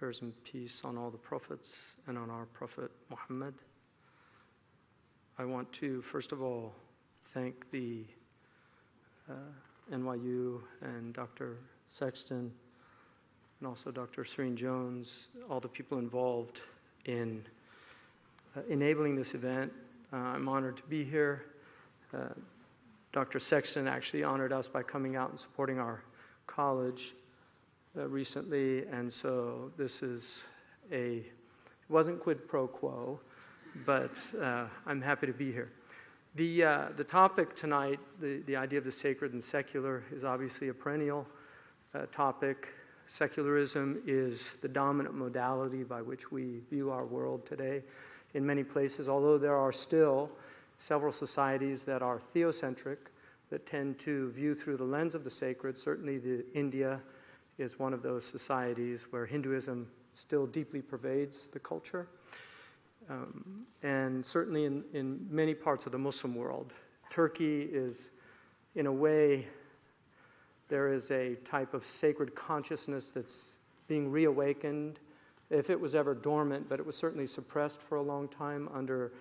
Prayers and peace on all the prophets and on our prophet Muhammad. I want to, first of all, thank the NYU and Dr. Sexton and also Dr. Serene Jones, all the people involved in enabling this event. I'm honored to be here. Dr. Sexton actually honored us by coming out and supporting our college recently, and so this is it wasn't quid pro quo, but I'm happy to be here. The topic tonight, the idea of the sacred and secular, is obviously a perennial topic. Secularism is the dominant modality by which we view our world today in many places, although there are still several societies that are theocentric, that tend to view through the lens of the sacred. Certainly India is one of those societies where Hinduism still deeply pervades the culture. And certainly in many parts of the Muslim world. Turkey is, in a way, there is a type of sacred consciousness that's being reawakened, if it was ever dormant, but it was certainly suppressed for a long time under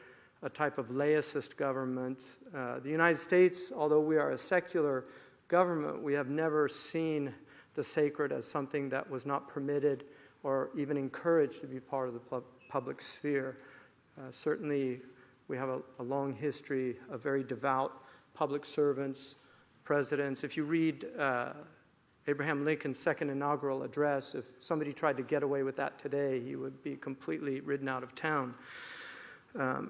a type of laicist government. The United States, although we are a secular government, we have never seen the sacred as something that was not permitted or even encouraged to be part of the public sphere. Certainly, we have a long history of very devout public servants, presidents. If you read Abraham Lincoln's second inaugural address, if somebody tried to get away with that today, he would be completely ridden out of town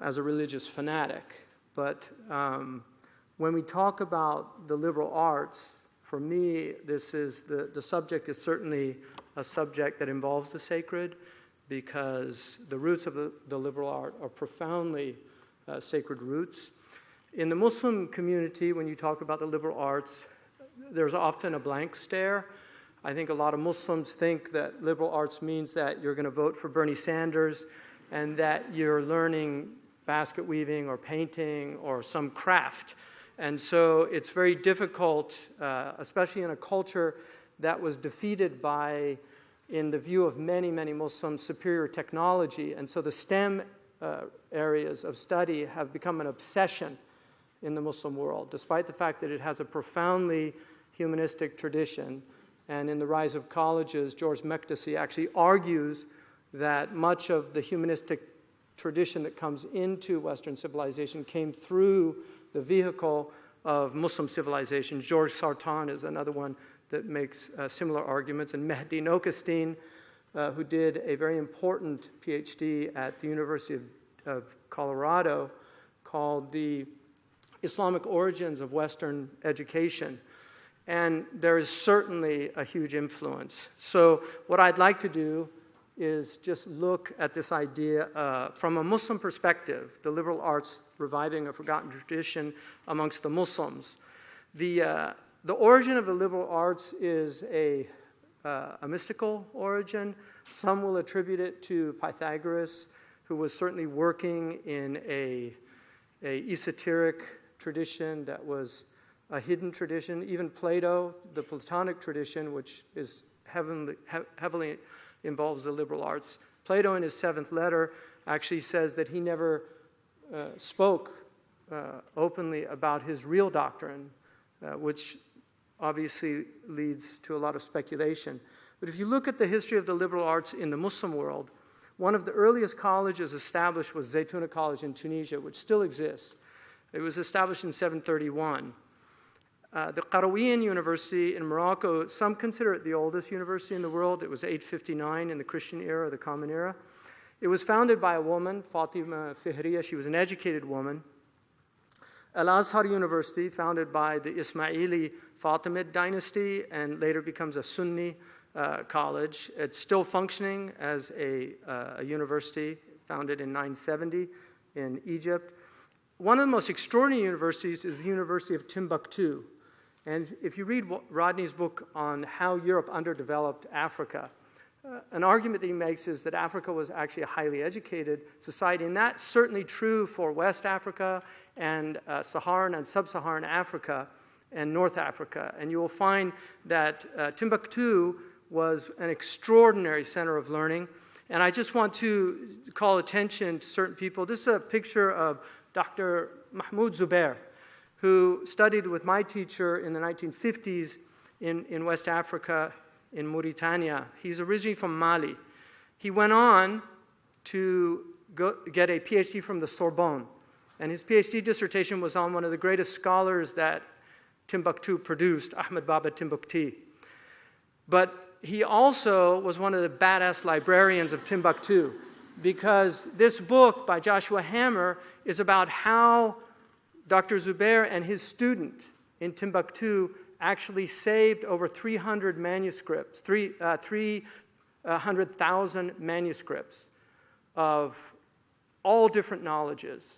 as a religious fanatic. But when we talk about the liberal arts, for me, this is the subject is certainly a subject that involves the sacred, because the roots of the liberal art are profoundly sacred roots. In the Muslim community, when you talk about the liberal arts, there's often a blank stare. I think a lot of Muslims think that liberal arts means that you're going to vote for Bernie Sanders and that you're learning basket weaving or painting or some craft. And so it's very difficult, especially in a culture that was defeated by, in the view of many, many Muslims, superior technology. And so the STEM areas of study have become an obsession in the Muslim world, despite the fact that it has a profoundly humanistic tradition. And in The Rise of Colleges, George Mekdisi actually argues that much of the humanistic tradition that comes into Western civilization came through the vehicle of Muslim civilization. George Sartan is another one that makes similar arguments. And Mehdi Nokestein, who did a very important PhD at the University of Colorado called The Islamic Origins of Western Education. And there is certainly a huge influence. So what I'd like to do is just look at this idea from a Muslim perspective, the liberal arts reviving a forgotten tradition amongst the Muslims. The origin of the liberal arts is a mystical origin. Some will attribute it to Pythagoras, who was certainly working in a esoteric tradition that was a hidden tradition. Even Plato, the Platonic tradition, which is heavily involves the liberal arts. Plato, in his 7th letter, actually says that he never spoke openly about his real doctrine, which obviously leads to a lot of speculation. But if you look at the history of the liberal arts in the Muslim world, one of the earliest colleges established was Zaytuna College in Tunisia, which still exists. It was established in 731. The Qarawiyyin University in Morocco, some consider it the oldest university in the world. It was 859 in the Christian era, the Common Era. It was founded by a woman, Fatima Fihriya. She was an educated woman. Al-Azhar University, founded by the Ismaili Fatimid dynasty and later becomes a Sunni college. It's still functioning as a university, founded in 970 in Egypt. One of the most extraordinary universities is the University of Timbuktu. And if you read Rodney's book on how Europe underdeveloped Africa, an argument that he makes is that Africa was actually a highly educated society, and that's certainly true for West Africa and Saharan and Sub-Saharan Africa and North Africa. And you will find that Timbuktu was an extraordinary center of learning. And I just want to call attention to certain people. This is a picture of Dr. Mahmoud Zubair, who studied with my teacher in the 1950s in West Africa, in Mauritania. He's originally from Mali. He went on to get a PhD from the Sorbonne. And his PhD dissertation was on one of the greatest scholars that Timbuktu produced, Ahmed Baba Timbuktu. But he also was one of the badass librarians of Timbuktu, because this book by Joshua Hammer is about how Dr. Zubair and his student in Timbuktu actually saved over 300 manuscripts, 300,000 manuscripts of all different knowledges,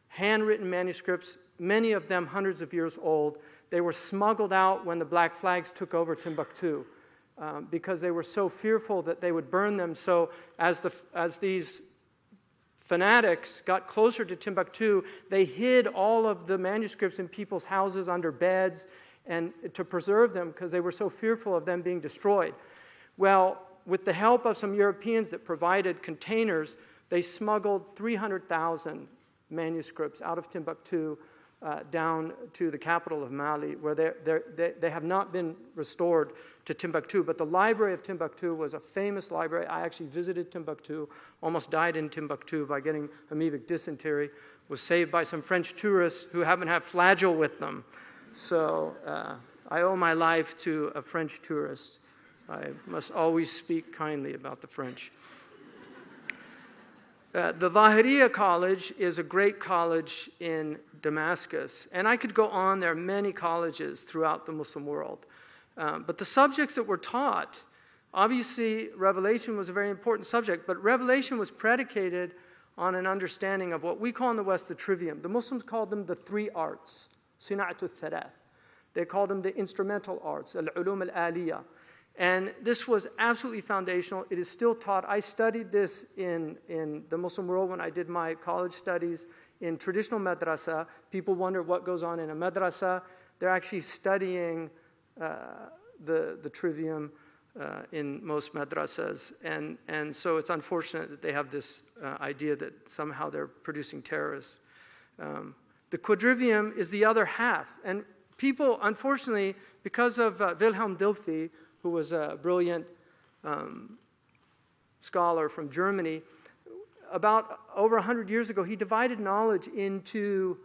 handwritten manuscripts, many of them hundreds of years old. They were smuggled out when the Black Flags took over Timbuktu because they were so fearful that they would burn them. So as these fanatics got closer to Timbuktu, they hid all of the manuscripts in people's houses under beds and to preserve them because they were so fearful of them being destroyed. Well, with the help of some Europeans that provided containers, they smuggled 300,000 manuscripts out of Timbuktu down to the capital of Mali, where they have not been restored to Timbuktu. But the library of Timbuktu was a famous library. I actually visited Timbuktu, almost died in Timbuktu by getting amoebic dysentery, was saved by some French tourists who happened to have flagell with them. So I owe my life to a French tourist. I must always speak kindly about the French. The Zahiriya College is a great college in Damascus. And I could go on. There are many colleges throughout the Muslim world. But the subjects that were taught, obviously Revelation was a very important subject, but Revelation was predicated on an understanding of what we call in the West the trivium. The Muslims called them the three arts, Sina'atu Thalath. They called them the instrumental arts, Al-Ulum Al-Aliyah. And this was absolutely foundational. It is still taught. I studied this in the Muslim world when I did my college studies in traditional madrasa. People wonder what goes on in a madrasa. They're actually studying the trivium in most madrasas. And so it's unfortunate that they have this idea that somehow they're producing terrorists. The quadrivium is the other half. And people, unfortunately, because of Wilhelm Dilthey, who was a brilliant scholar from Germany, about over 100 years ago, he divided knowledge into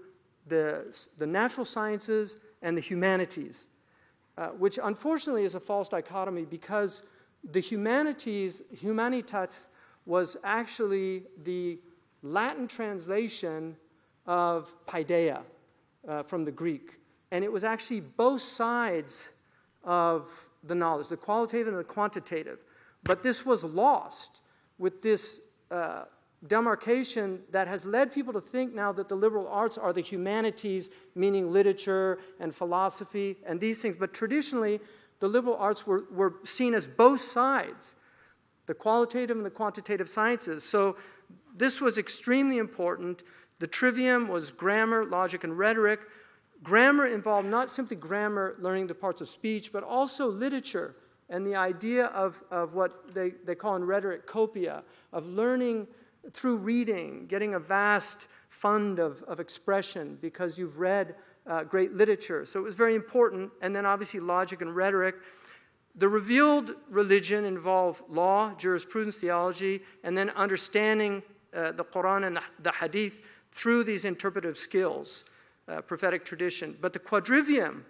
the natural sciences and the humanities, which unfortunately is a false dichotomy because the humanities, humanitas, was actually the Latin translation of paideia from the Greek. And it was actually both sides of the knowledge, the qualitative and the quantitative. But this was lost with this demarcation that has led people to think now that the liberal arts are the humanities, meaning literature and philosophy and these things. But traditionally, the liberal arts were seen as both sides, the qualitative and the quantitative sciences. So this was extremely important. The trivium was grammar, logic, and rhetoric. Grammar involved not simply grammar, learning the parts of speech, but also literature and the idea of what they call in rhetoric copia, of learning through reading, getting a vast fund of expression because you've read great literature. So it was very important. And then obviously logic and rhetoric. The revealed religion involved law, jurisprudence, theology, and then understanding the Quran and the Hadith through these interpretive skills. Prophetic tradition. But the quadrivium,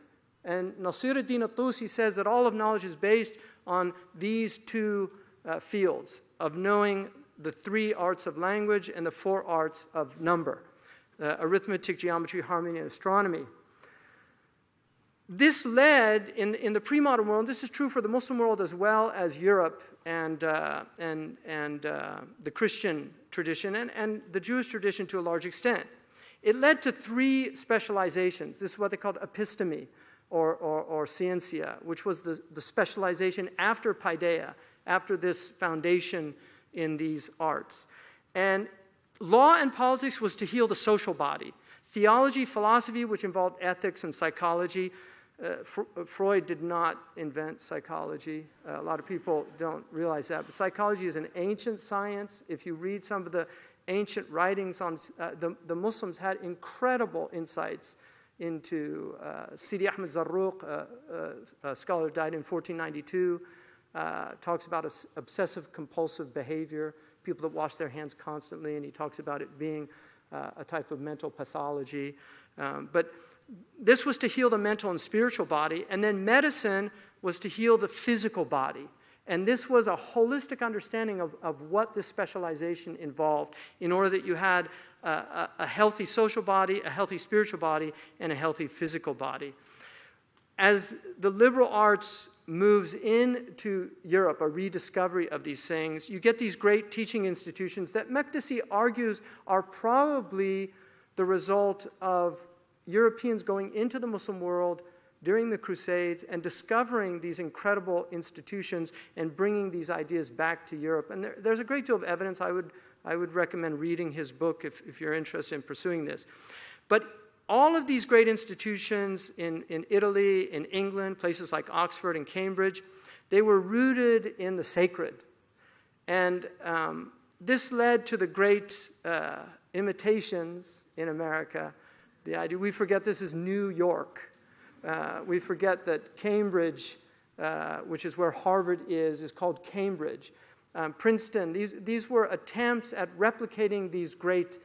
and Nasiruddin al-Tusi says that all of knowledge is based on these two fields of knowing the three arts of language and the four arts of number, arithmetic, geometry, harmony, and astronomy. This led, in the pre-modern world, this is true for the Muslim world as well as Europe and the Christian tradition and the Jewish tradition to a large extent. It led to three specializations. This is what they called episteme, or scientia, which was the specialization after paideia, after this foundation in these arts. And law and politics was to heal the social body. Theology, philosophy, which involved ethics and psychology, Freud did not invent psychology. A lot of people don't realize that. But psychology is an ancient science. If you read some of the ancient writings on the Muslims had incredible insights into Sidi Ahmed Zarruq, a scholar who died in 1492, talks about obsessive compulsive behavior, people that wash their hands constantly, and he talks about it being a type of mental pathology. But this was to heal the mental and spiritual body, and then medicine was to heal the physical body. And this was a holistic understanding of what this specialization involved in order that you had a healthy social body, a healthy spiritual body, and a healthy physical body. As the liberal arts moves into Europe, a rediscovery of these things, you get these great teaching institutions that Makdisi argues are probably the result of Europeans going into the Muslim world during the Crusades and discovering these incredible institutions and bringing these ideas back to Europe. And there's a great deal of evidence. I would recommend reading his book if you're interested in pursuing this. But all of these great institutions in Italy, in England, places like Oxford and Cambridge, they were rooted in the sacred. And this led to the great imitations in America. The idea, we forget this is New York. We forget that Cambridge, which is where Harvard is called Cambridge. Princeton, these were attempts at replicating these great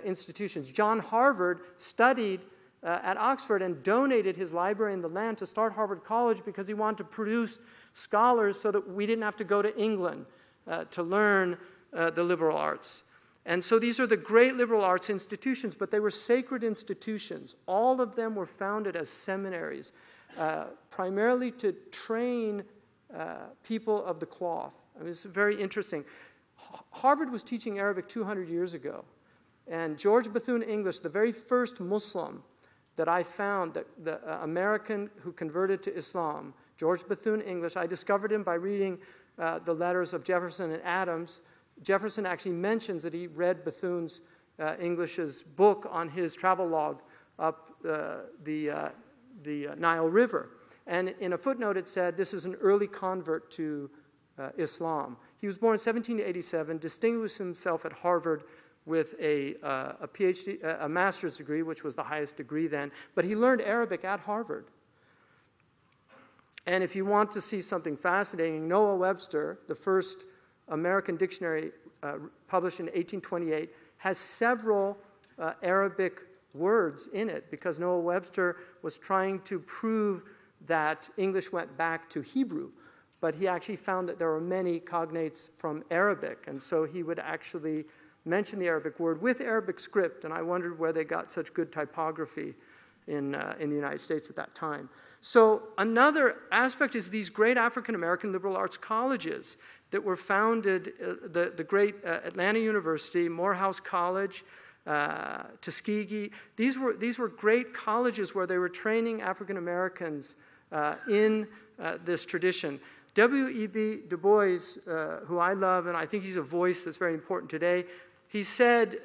institutions. John Harvard studied at Oxford and donated his library and the land to start Harvard College because he wanted to produce scholars so that we didn't have to go to England to learn the liberal arts. And so these are the great liberal arts institutions, but they were sacred institutions. All of them were founded as seminaries, primarily to train people of the cloth. I mean, it's very interesting. Harvard was teaching Arabic 200 years ago. And George Bethune-English, the very first Muslim that I found, the American who converted to Islam, George Bethune-English, I discovered him by reading the letters of Jefferson and Adams. Jefferson actually mentions that he read Bethune's English's book on his travel log up the Nile River. And in a footnote it said, this is an early convert to Islam. He was born in 1787, distinguished himself at Harvard with a PhD, a master's degree, which was the highest degree then, but he learned Arabic at Harvard. And if you want to see something fascinating, Noah Webster, the first American dictionary published in 1828, has several Arabic words in it because Noah Webster was trying to prove that English went back to Hebrew. But he actually found that there were many cognates from Arabic, and so he would actually mention the Arabic word with Arabic script, and I wondered where they got such good typography in the United States at that time. So another aspect is these great African-American liberal arts colleges that were founded, the great Atlanta University, Morehouse College, Tuskegee. These were great colleges where they were training African-Americans in this tradition. W.E.B. Du Bois, who I love, and I think he's a voice that's very important today, he said,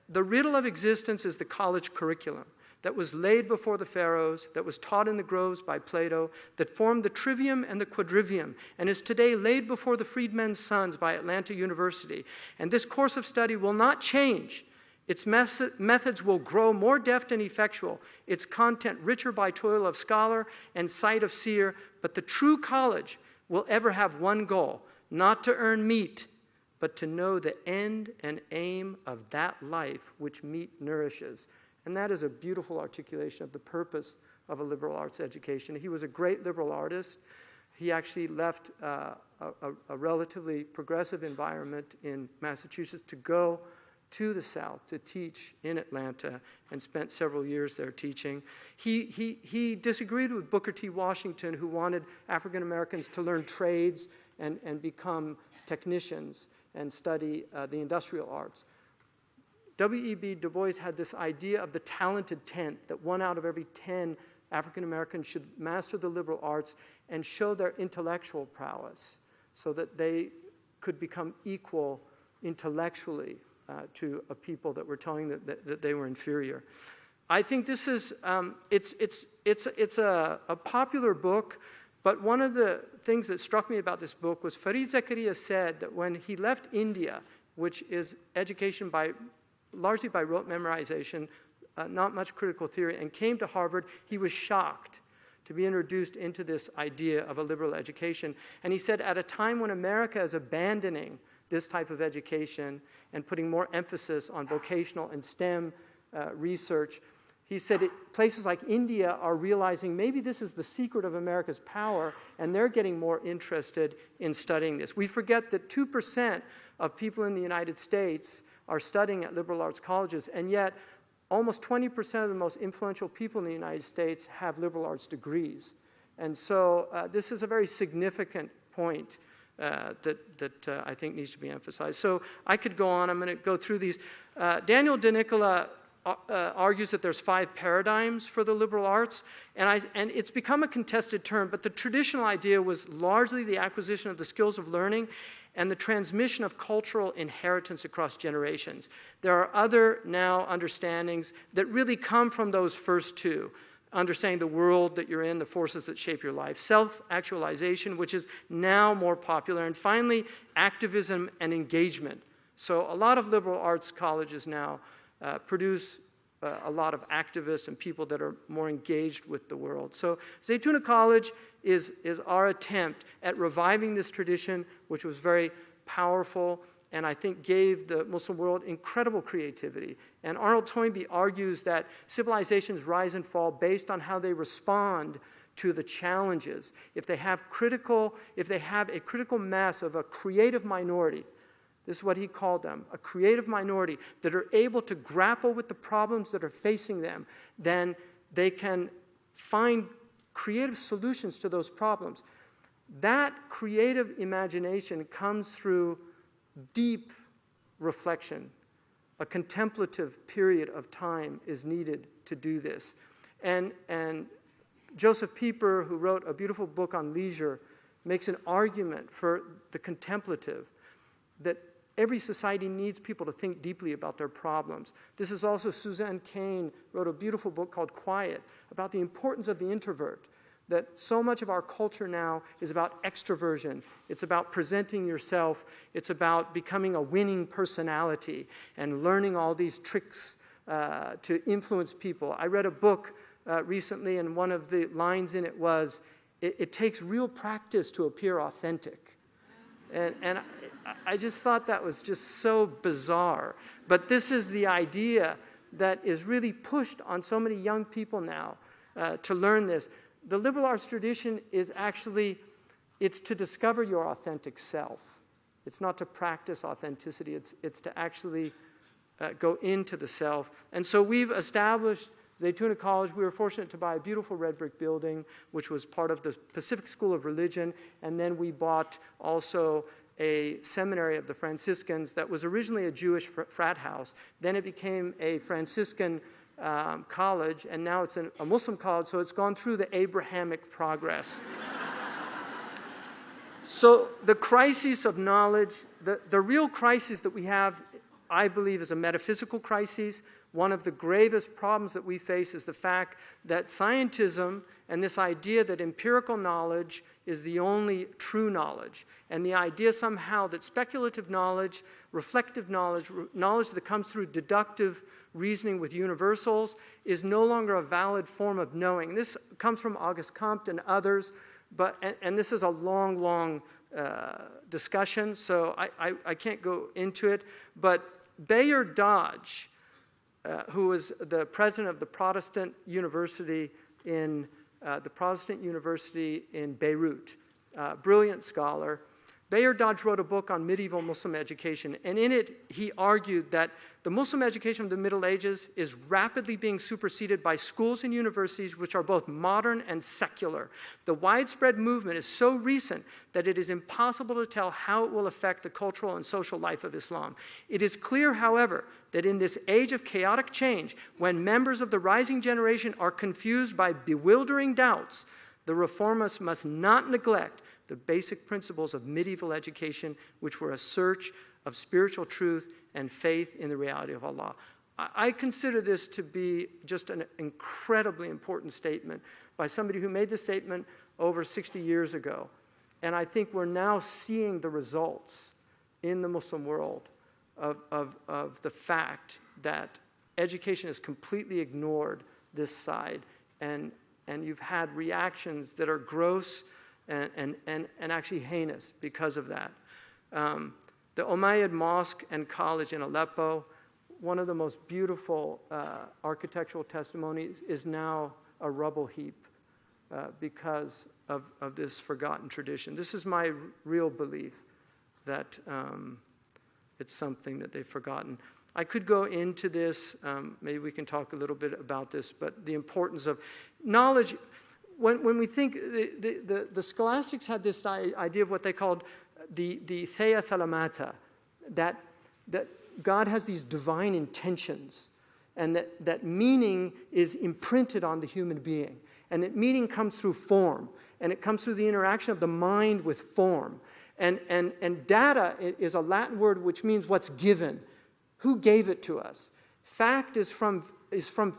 the riddle of existence is the college curriculum that was laid before the pharaohs, that was taught in the groves by Plato, that formed the trivium and the quadrivium, and is today laid before the freedmen's sons by Atlanta University. And this course of study will not change. Its methods will grow more deft and effectual, its content richer by toil of scholar and sight of seer, but the true college will ever have one goal, not to earn meat, but to know the end and aim of that life which meat nourishes. And that is a beautiful articulation of the purpose of a liberal arts education. He was a great liberal artist. He actually left a relatively progressive environment in Massachusetts to go to the South to teach in Atlanta and spent several years there teaching. He disagreed with Booker T. Washington, who wanted African Americans to learn trades and become technicians and study the industrial arts. W.E.B. Du Bois had this idea of the talented 10, that 1 out of every 10 African Americans should master the liberal arts and show their intellectual prowess so that they could become equal intellectually to a people that were telling that they were inferior. I think this is, it's a popular book, but one of the things that struck me about this book was Farid Zakaria said that when he left India, which is education largely by rote memorization, not much critical theory, and came to Harvard, he was shocked to be introduced into this idea of a liberal education. And he said at a time when America is abandoning this type of education and putting more emphasis on vocational and STEM research, he said places like India are realizing maybe this is the secret of America's power, and they're getting more interested in studying this. We forget that 2% of people in the United States are studying at liberal arts colleges, and yet almost 20% of the most influential people in the United States have liberal arts degrees. And so this is a very significant point that I think needs to be emphasized. So I could go on. I'm going to go through these. Daniel De Nicola argues that there's 5 paradigms for the liberal arts, and it's become a contested term, but the traditional idea was largely the acquisition of the skills of learning and the transmission of cultural inheritance across generations. There are other now understandings that really come from those first 2. Understanding the world that you're in, the forces that shape your life. Self-actualization, which is now more popular. And finally, activism and engagement. So a lot of liberal arts colleges now produce a lot of activists and people that are more engaged with the world. So Zaytuna College is our attempt at reviving this tradition, which was very powerful and I think gave the Muslim world incredible creativity. And Arnold Toynbee argues that civilizations rise and fall based on how they respond to the challenges. If they have a critical mass of a creative minority, this is what he called them, a creative minority that are able to grapple with the problems that are facing them, then they can find creative solutions to those problems. That creative imagination comes through deep reflection. A contemplative period of time is needed to do this. And Joseph Pieper, who wrote a beautiful book on leisure, makes an argument for the contemplative, that every society needs people to think deeply about their problems. This is also Suzanne Cain wrote a beautiful book called Quiet, about the importance of the introvert, that so much of our culture now is about extroversion. It's about presenting yourself. It's about becoming a winning personality and learning all these tricks to influence people. I read a book recently, and one of the lines in it was, it takes real practice to appear authentic. And I just thought that was just so bizarre. But this is the idea that is really pushed on so many young people now to learn this. The liberal arts tradition is actually, it's to discover your authentic self. It's not to practice authenticity. It's to actually go into the self. And so we've established Zaytuna College. We were fortunate to buy a beautiful red brick building, which was part of the Pacific School of Religion. And then we bought also a seminary of the Franciscans that was originally a Jewish frat house. Then it became a Franciscan college, and now it's a Muslim college, so it's gone through the Abrahamic progress. So the crises of knowledge, the real crisis that we have, I believe, is a metaphysical crisis. One of the gravest problems that we face is the fact that scientism and this idea that empirical knowledge is the only true knowledge, and the idea somehow that speculative knowledge, reflective knowledge, knowledge that comes through deductive reasoning with universals is no longer a valid form of knowing. This comes from Auguste Comte and others, and this is a long discussion, so I can't go into it. But Bayard Dodge, who was the president of the Protestant University in Beirut, brilliant scholar. Bayard Dodge wrote a book on medieval Muslim education, and in it he argued that the Muslim education of the Middle Ages is rapidly being superseded by schools and universities which are both modern and secular. The widespread movement is so recent that it is impossible to tell how it will affect the cultural and social life of Islam. It is clear, however, that in this age of chaotic change, when members of the rising generation are confused by bewildering doubts, the reformists must not neglect the basic principles of medieval education, which were a search of spiritual truth and faith in the reality of Allah. I consider this to be just an incredibly important statement by somebody who made this statement over 60 years ago. And I think we're now seeing the results in the Muslim world of the fact that education has completely ignored this side, and you've had reactions that are gross and actually heinous because of that. The Umayyad Mosque and College in Aleppo, one of the most beautiful architectural testimonies, is now a rubble heap because of this forgotten tradition. This is my real belief, that it's something that they've forgotten. I could go into this, maybe we can talk a little bit about this, but the importance of knowledge. When we think, the scholastics had this idea of what they called the Theia Thalamata, that God has these divine intentions, and that meaning is imprinted on the human being, and that meaning comes through form, and it comes through the interaction of the mind with form. And data is a Latin word which means what's given. Who gave it to us? Fact is from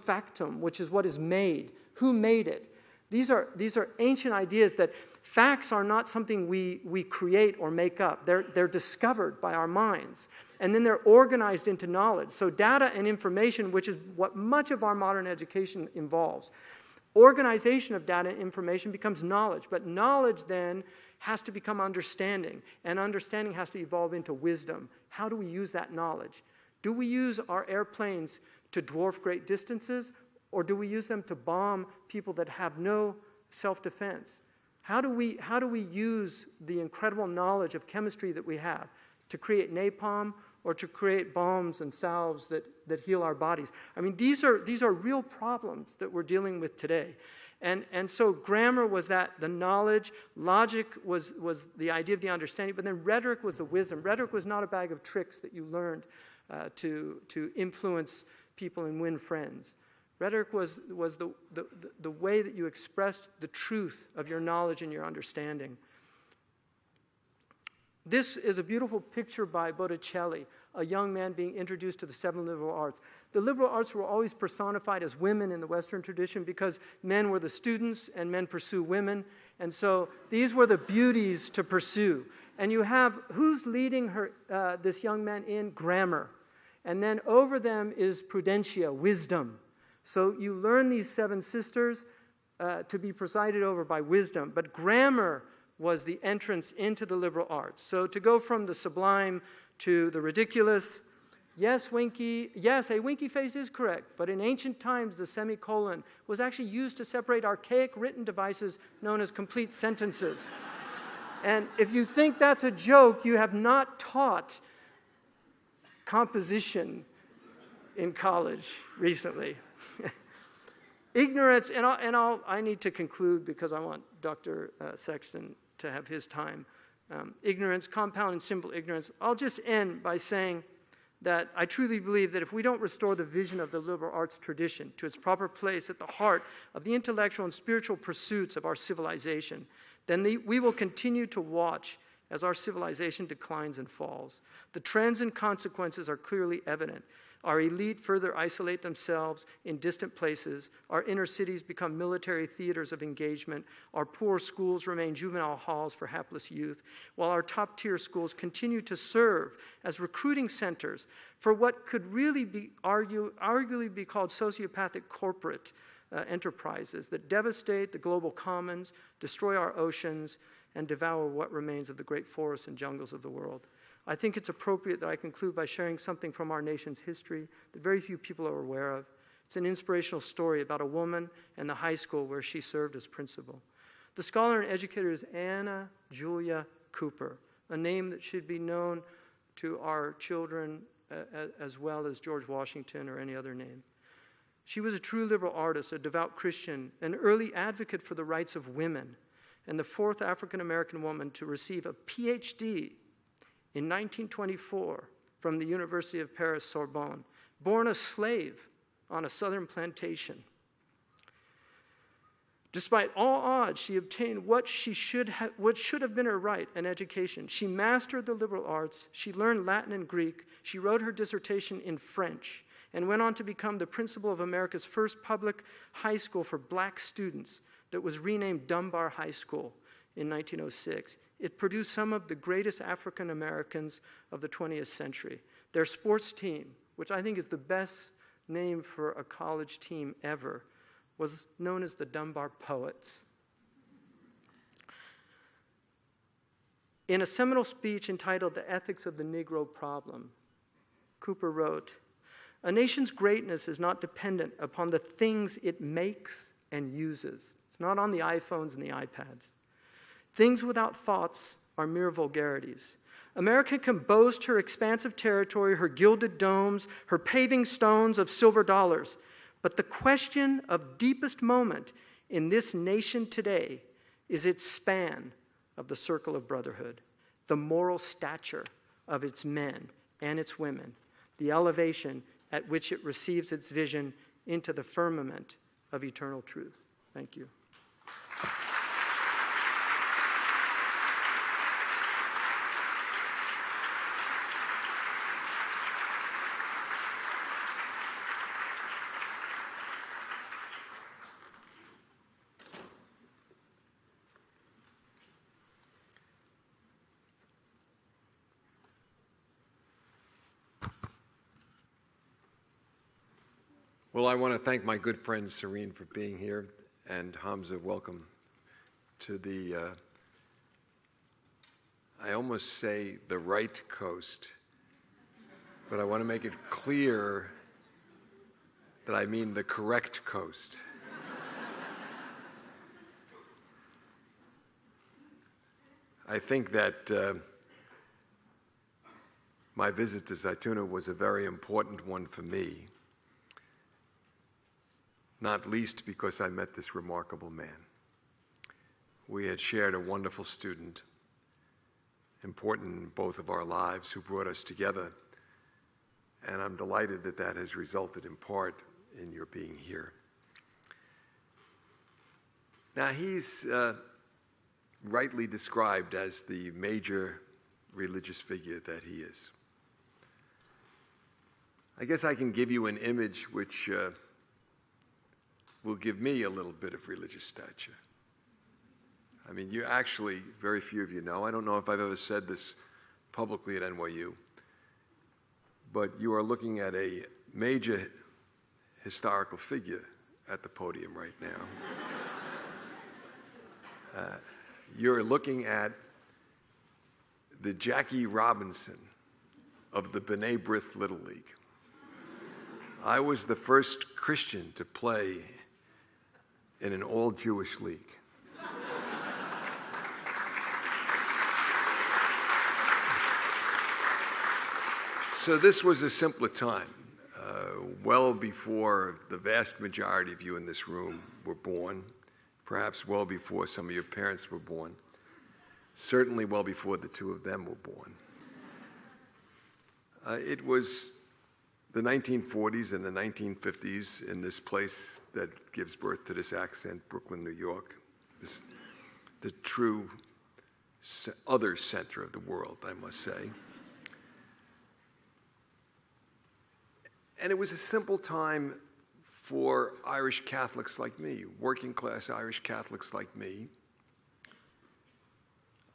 factum, which is what is made. Who made it? These are ancient ideas that facts are not something we create or make up. They're discovered by our minds. And then they're organized into knowledge. So data and information, which is what much of our modern education involves. Organization of data and information becomes knowledge. But knowledge then has to become understanding. And understanding has to evolve into wisdom. How do we use that knowledge? Do we use our airplanes to dwarf great distances? Or do we use them to bomb people that have no self-defense? How do we use the incredible knowledge of chemistry that we have to create napalm or to create bombs and salves that heal our bodies? I mean, these are real problems that we're dealing with today. And so grammar was that, the knowledge, logic was the idea of the understanding, but then rhetoric was the wisdom. Rhetoric was not a bag of tricks that you learned to influence people and win friends. Rhetoric was the way that you expressed the truth of your knowledge and your understanding. This is a beautiful picture by Botticelli, a young man being introduced to the 7 liberal arts. The liberal arts were always personified as women in the Western tradition because men were the students and men pursue women. And so these were the beauties to pursue. And you have, who's leading this young man in? Grammar. And then over them is prudentia, wisdom. So you learn these 7 sisters to be presided over by wisdom. But grammar was the entrance into the liberal arts. So to go from the sublime to the ridiculous, yes, winky, yes, a winky face is correct. But in ancient times, the semicolon was actually used to separate archaic written devices known as complete sentences. And if you think that's a joke, you have not taught composition in college recently. Ignorance, I need to conclude because I want Dr. Sexton to have his time. Ignorance, compound and simple ignorance. I'll just end by saying that I truly believe that if we don't restore the vision of the liberal arts tradition to its proper place at the heart of the intellectual and spiritual pursuits of our civilization, then we will continue to watch as our civilization declines and falls. The trends and consequences are clearly evident. Our elite further isolate themselves in distant places. Our inner cities become military theaters of engagement. Our poor schools remain juvenile halls for hapless youth, while our top-tier schools continue to serve as recruiting centers for what could really be arguably be called sociopathic corporate enterprises that devastate the global commons, destroy our oceans, and devour what remains of the great forests and jungles of the world. I think it's appropriate that I conclude by sharing something from our nation's history that very few people are aware of. It's an inspirational story about a woman and the high school where she served as principal. The scholar and educator is Anna Julia Cooper, a name that should be known to our children as well as George Washington or any other name. She was a true liberal artist, a devout Christian, an early advocate for the rights of women, and the 4th African-American woman to receive a PhD in 1924 from the University of Paris, Sorbonne, born a slave on a southern plantation. Despite all odds, she obtained what should have been her right, an education. She mastered the liberal arts. She learned Latin and Greek. She wrote her dissertation in French. and went on to become the principal of America's first public high school for black students that was renamed Dunbar High School in 1906. It produced some of the greatest African Americans of the 20th century. Their sports team, which I think is the best name for a college team ever, was known as the Dunbar Poets. In a seminal speech entitled The Ethics of the Negro Problem, Cooper wrote, "A nation's greatness is not dependent upon the things it makes and uses." It's not on the iPhones and the iPads. "Things without thoughts are mere vulgarities. America can boast her expansive territory, her gilded domes, her paving stones of silver dollars. But the question of deepest moment in this nation today is its span of the circle of brotherhood, the moral stature of its men and its women, the elevation at which it receives its vision into the firmament of eternal truth." Thank you. Well, I want to thank my good friend Serene for being here, and Hamza, welcome to the, I almost say the right coast, but I want to make it clear that I mean the correct coast. I think that my visit to Zaytuna was a very important one for me, not least because I met this remarkable man. We had shared a wonderful student, important in both of our lives, who brought us together, and I'm delighted that that has resulted in part in your being here. Now, he's rightly described as the major religious figure that he is. I guess I can give you an image which will give me a little bit of religious stature. I mean, you actually, very few of you know, I don't know if I've ever said this publicly at NYU, but you are looking at a major historical figure at the podium right now. You're looking at the Jackie Robinson of the B'nai B'rith Little League. I was the first Christian to play in an all-Jewish league. So this was a simpler time, well before the vast majority of you in this room were born, perhaps well before some of your parents were born, certainly well before the two of them were born. It was the 1940s and the 1950s in this place that gives birth to this accent, Brooklyn, New York, the true other center of the world, I must say. And it was a simple time for Irish Catholics like me, working class Irish Catholics like me.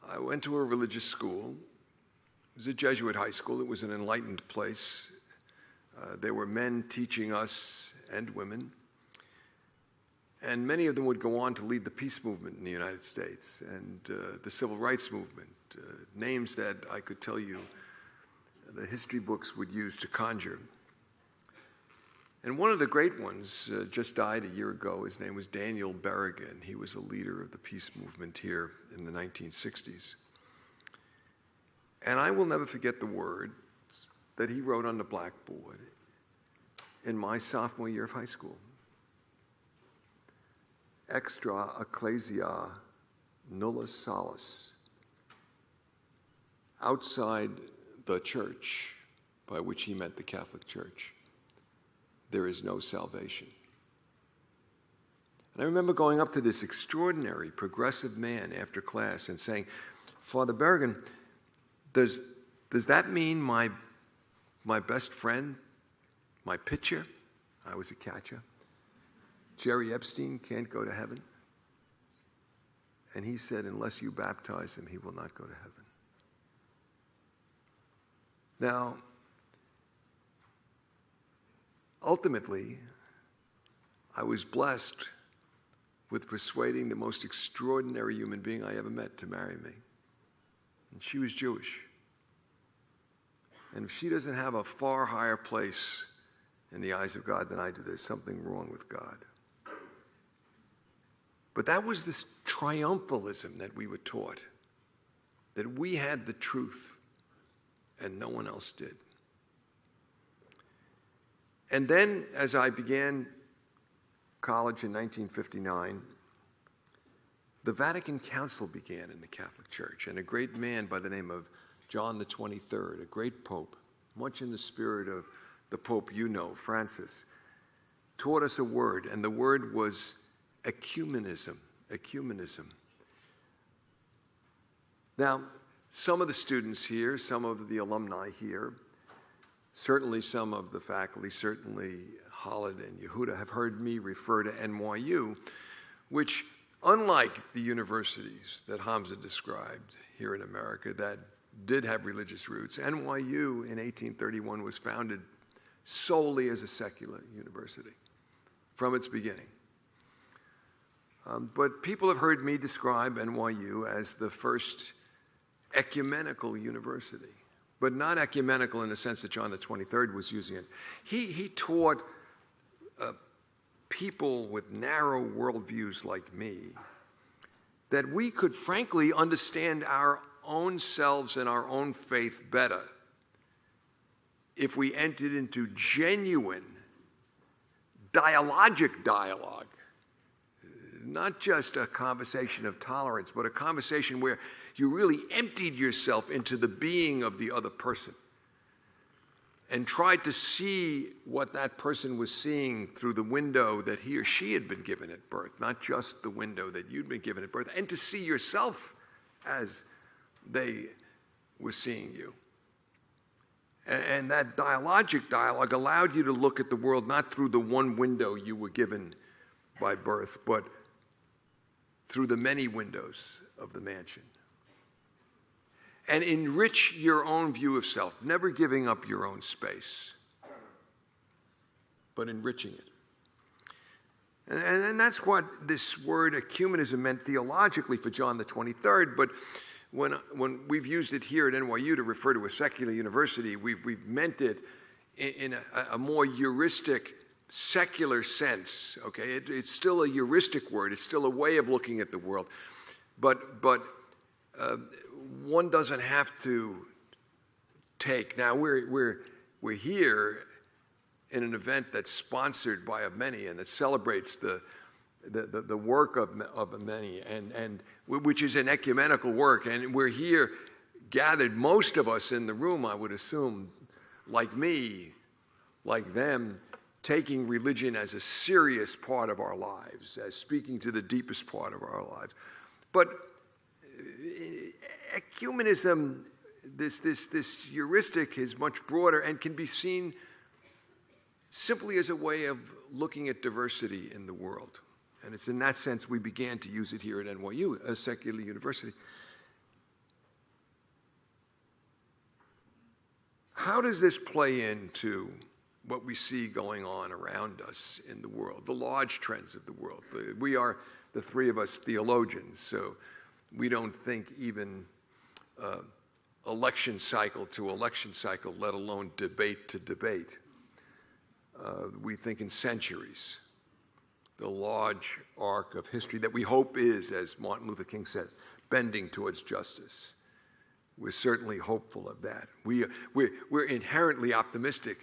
I went to a religious school. It was a Jesuit high school. It was an enlightened place. There were men teaching us and women. And many of them would go on to lead the peace movement in the United States and the civil rights movement, names that I could tell you the history books would use to conjure. And one of the great ones just died a year ago. His name was Daniel Berrigan. He was a leader of the peace movement here in the 1960s. And I will never forget the words that he wrote on the blackboard in my sophomore year of high school. Extra ecclesia nulla salus. Outside the church, by which he meant the Catholic Church, there is no salvation. And I remember going up to this extraordinary progressive man after class and saying, Father Berrigan, does that mean my best friend, My pitcher, I was a catcher. Jerry Epstein can't go to heaven. And he said, unless you baptize him, he will not go to heaven. Now, ultimately, I was blessed with persuading the most extraordinary human being I ever met to marry me. And she was Jewish. And if she doesn't have a far higher place in the eyes of God than I do, there's something wrong with God. But that was this triumphalism that we were taught, that we had the truth and no one else did. And then, as I began college in 1959, the Vatican Council began in the Catholic Church, and a great man by the name of John the 23rd, a great pope, much in the spirit of the Pope you know, Francis, taught us a word, and the word was ecumenism. Ecumenism. Now, some of the students here, some of the alumni here, certainly some of the faculty, certainly Khalid and Yehuda, have heard me refer to NYU, which, unlike the universities that Hamza described here in America that did have religious roots, NYU in 1831 was founded solely as a secular university from its beginning. But people have heard me describe NYU as the first ecumenical university, but not ecumenical in the sense that John the 23rd was using it. He taught people with narrow worldviews like me that we could frankly understand our own selves and our own faith better if we entered into genuine dialogic dialogue. Not just a conversation of tolerance, but a conversation where you really emptied yourself into the being of the other person and tried to see what that person was seeing through the window that he or she had been given at birth, not just the window that you'd been given at birth, and to see yourself as they were seeing you. And that dialogic dialogue allowed you to look at the world not through the one window you were given by birth, but through the many windows of the mansion. And enrich your own view of self, never giving up your own space, but enriching it. And that's what this word ecumenism meant theologically for John the 23rd, but when we've used it here at NYU to refer to a secular university, we've meant it in a more heuristic, secular sense, okay? It's still a heuristic word. It's still a way of looking at the world. But one doesn't have to take. Now, we're here in an event that's sponsored by many and that celebrates the work of many, and which is an ecumenical work. And we're here gathered, most of us in the room, I would assume, like me, like them, taking religion as a serious part of our lives, as speaking to the deepest part of our lives. But ecumenism, this heuristic, is much broader and can be seen simply as a way of looking at diversity in the world. And it's in that sense we began to use it here at NYU, a secular university. How does this play into what we see going on around us in the world, the large trends of the world? We are, the three of us, theologians, so we don't think even election cycle to election cycle, let alone debate to debate. We think in centuries, the large arc of history that we hope is, as Martin Luther King said, bending towards justice. We're certainly hopeful of that. We're inherently optimistic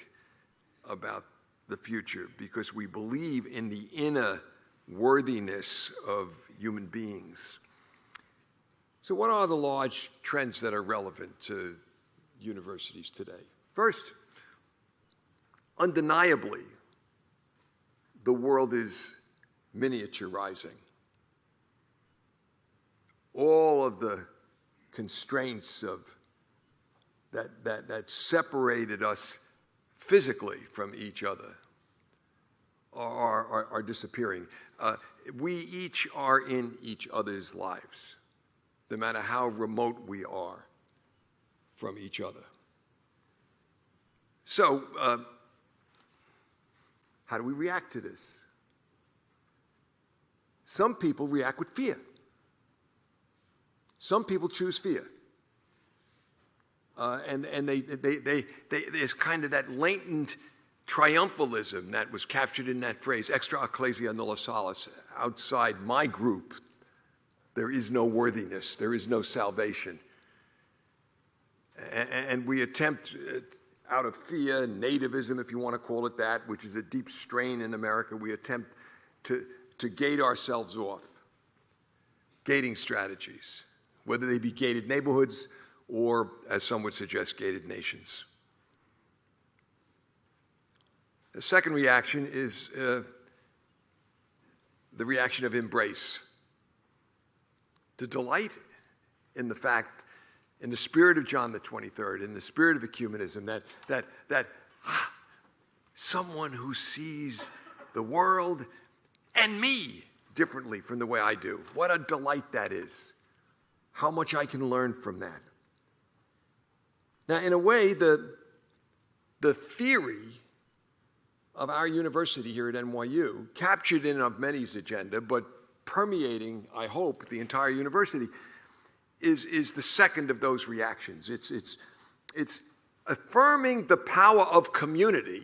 about the future because we believe in the inner worthiness of human beings. So what are the large trends that are relevant to universities today? First, undeniably, the world is miniaturizing. All of the constraints of that separated us physically from each other are disappearing. We each are in each other's lives, no matter how remote we are from each other. So, how do we react to this? Some people react with fear. Some people choose fear. And there's kind of that latent triumphalism that was captured in that phrase, extra ecclesia nulla salus, outside my group, there is no worthiness, there is no salvation. And we attempt, out of fear, nativism, if you want to call it that, which is a deep strain in America, we attempt to gate ourselves off. Gating strategies, whether they be gated neighborhoods or, as some would suggest, gated nations. The second reaction is the reaction of embrace. To delight in the fact, in the spirit of John the 23rd, in the spirit of ecumenism, that someone who sees the world and me differently from the way I do. What a delight that is. How much I can learn from that. Now, in a way, the theory of our university here at NYU, captured in of many's agenda, but permeating, I hope, the entire university, is the second of those reactions. It's affirming the power of community.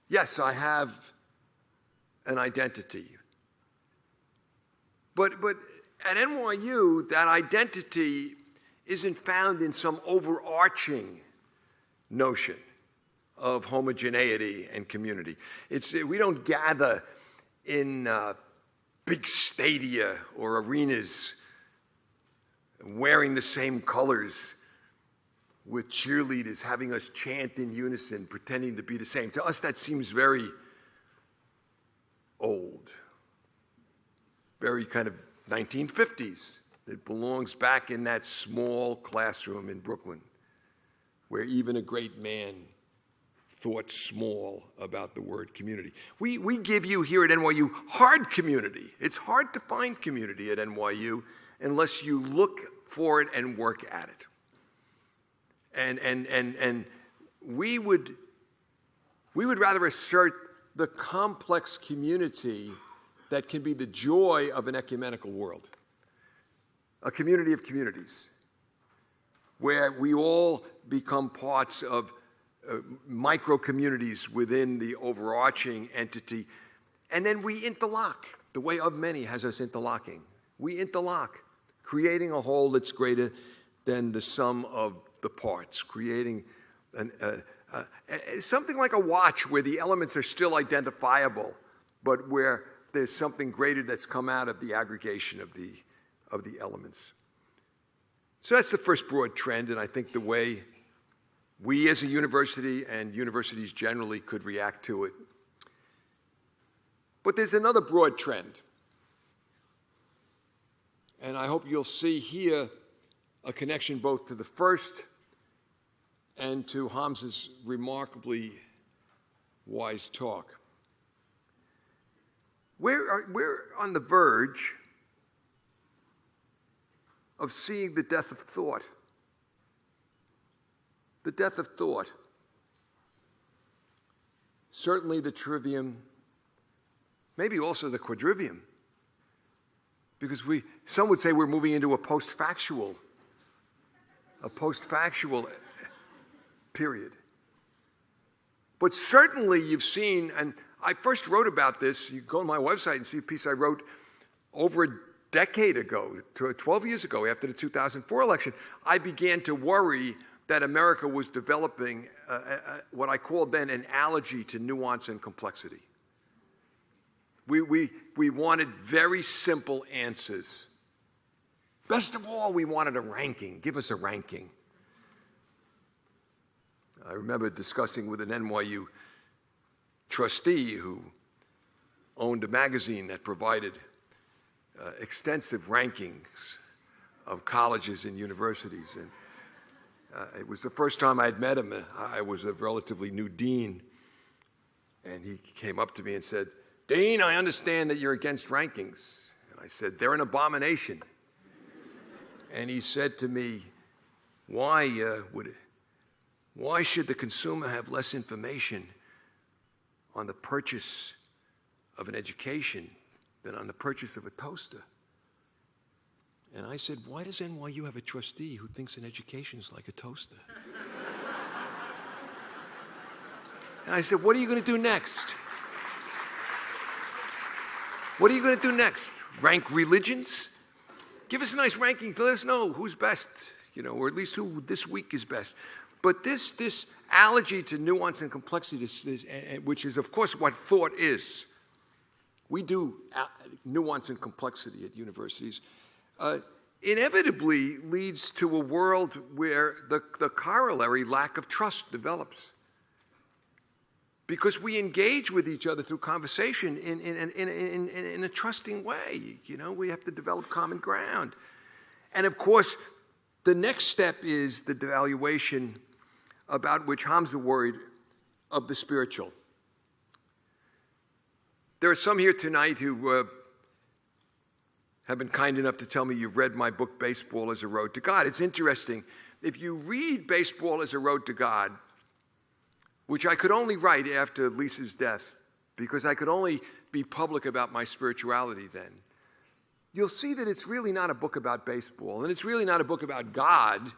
Yes, I have an identity. But at NYU, that identity isn't found in some overarching notion of homogeneity and community. We don't gather in big stadia or arenas wearing the same colors with cheerleaders having us chant in unison, pretending to be the same. To us, that seems very old, very kind of 1950s. It belongs back in that small classroom in Brooklyn where even a great man thought small about the word community. We give you here at NYU hard community. It's hard to find community at NYU unless you look for it and work at it. And we would rather assert the complex community that can be the joy of an ecumenical world. A community of communities where we all become parts of micro-communities within the overarching entity, and then we interlock, the way of many has us interlocking. We interlock, creating a whole that's greater than the sum of the parts, creating something like a watch where the elements are still identifiable, but where there's something greater that's come out of the aggregation of the elements. So that's the first broad trend, and I think the way we as a university and universities generally could react to it. But there's another broad trend. And I hope you'll see here a connection both to the first and to Hamza's remarkably wise talk. We're on the verge of seeing the death of thought. The death of thought. Certainly the trivium, maybe also the quadrivium. Because some would say we're moving into a post-factual period. But certainly you've seen, and I first wrote about this, you go on my website and see a piece I wrote over a decade ago, 12 years ago after the 2004 election. I began to worry that America was developing what I called then an allergy to nuance and complexity. We wanted very simple answers. Best of all, we wanted a ranking. Give us a ranking. I remember discussing with an NYU trustee who owned a magazine that provided extensive rankings of colleges and universities. It was the first time I had met him. I was a relatively new dean. And he came up to me and said, "Dean, I understand that you're against rankings." And I said, "They're an abomination." And he said to me, why should the consumer have less information on the purchase of an education than on the purchase of a toaster? And I said, "Why does NYU have a trustee who thinks an education is like a toaster?" And I said, "What are you going to do next? What are you going to do next? Rank religions? Give us a nice ranking to let us know who's best, or at least who this week is best." But this allergy to nuance and complexity, which is, of course, what thought is. We do nuance and complexity at universities. Inevitably leads to a world where the corollary lack of trust develops. Because we engage with each other through conversation in a trusting way. We have to develop common ground. And of course, the next step is the devaluation about which Hamza worried of the spiritual. There are some here tonight who have been kind enough to tell me you've read my book, Baseball as a Road to God. It's interesting. If you read Baseball as a Road to God, which I could only write after Lisa's death, because I could only be public about my spirituality then, you'll see that it's really not a book about baseball, and it's really not a book about God.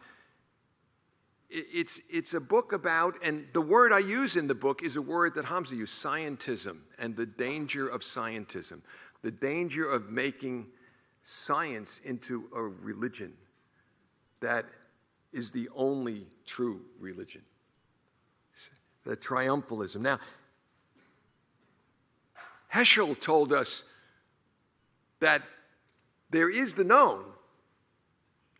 It's a book about, and the word I use in the book is a word that Hamza used, scientism, and the danger of scientism, the danger of making science into a religion that is the only true religion. The triumphalism. Now, Heschel told us that there is the known,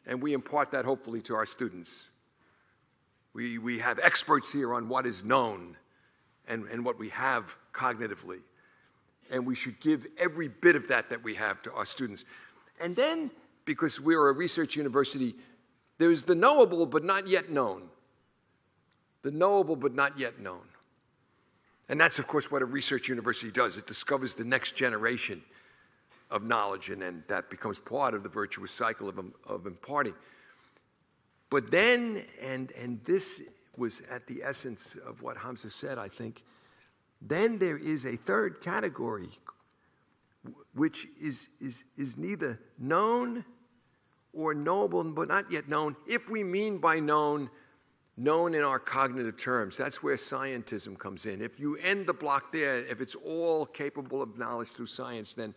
and we impart that hopefully to our students. We have experts here on what is known and what we have cognitively, and we should give every bit of that we have to our students. And then, because we're a research university, there's the knowable but not yet known. The knowable but not yet known. And that's, of course, what a research university does. It discovers the next generation of knowledge, and then that becomes part of the virtuous cycle of imparting. But then, and this was at the essence of what Hamza said, I think, then there is a third category, which is neither known or knowable but not yet known, if we mean by known in our cognitive terms. That's where scientism comes in. If you end the block there, if it's all capable of knowledge through science, then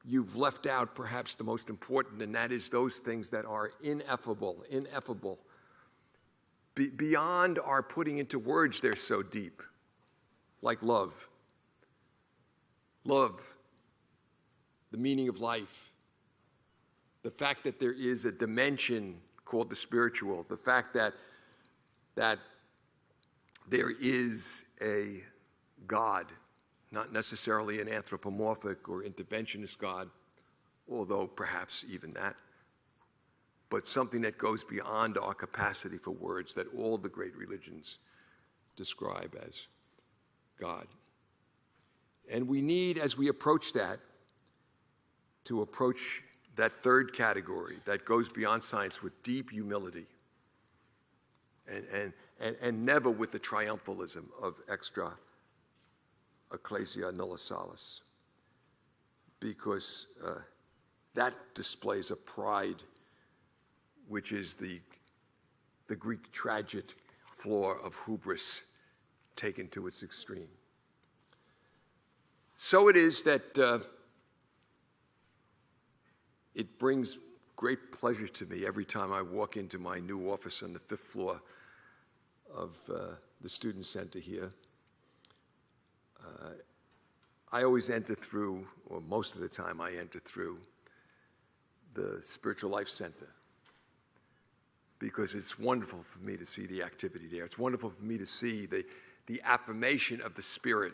you've left out perhaps the most important, and that is those things that are ineffable. Beyond our putting into words, they're so deep, like love. Love, the meaning of life, the fact that there is a dimension called the spiritual, the fact that there is a God, not necessarily an anthropomorphic or interventionist God, although perhaps even that, but something that goes beyond our capacity for words that all the great religions describe as God. And we need, as we approach that, to approach that third category that goes beyond science with deep humility. And never with the triumphalism of extra ecclesia nulla salus, because that displays a pride which is the Greek tragic flaw of hubris taken to its extreme. So it is that it brings great pleasure to me every time I walk into my new office on the 5th floor of the Student Center here. I always enter through, or most of the time I enter through, the Spiritual Life Center, because it's wonderful for me to see the activity there. It's wonderful for me to see the affirmation of the Spirit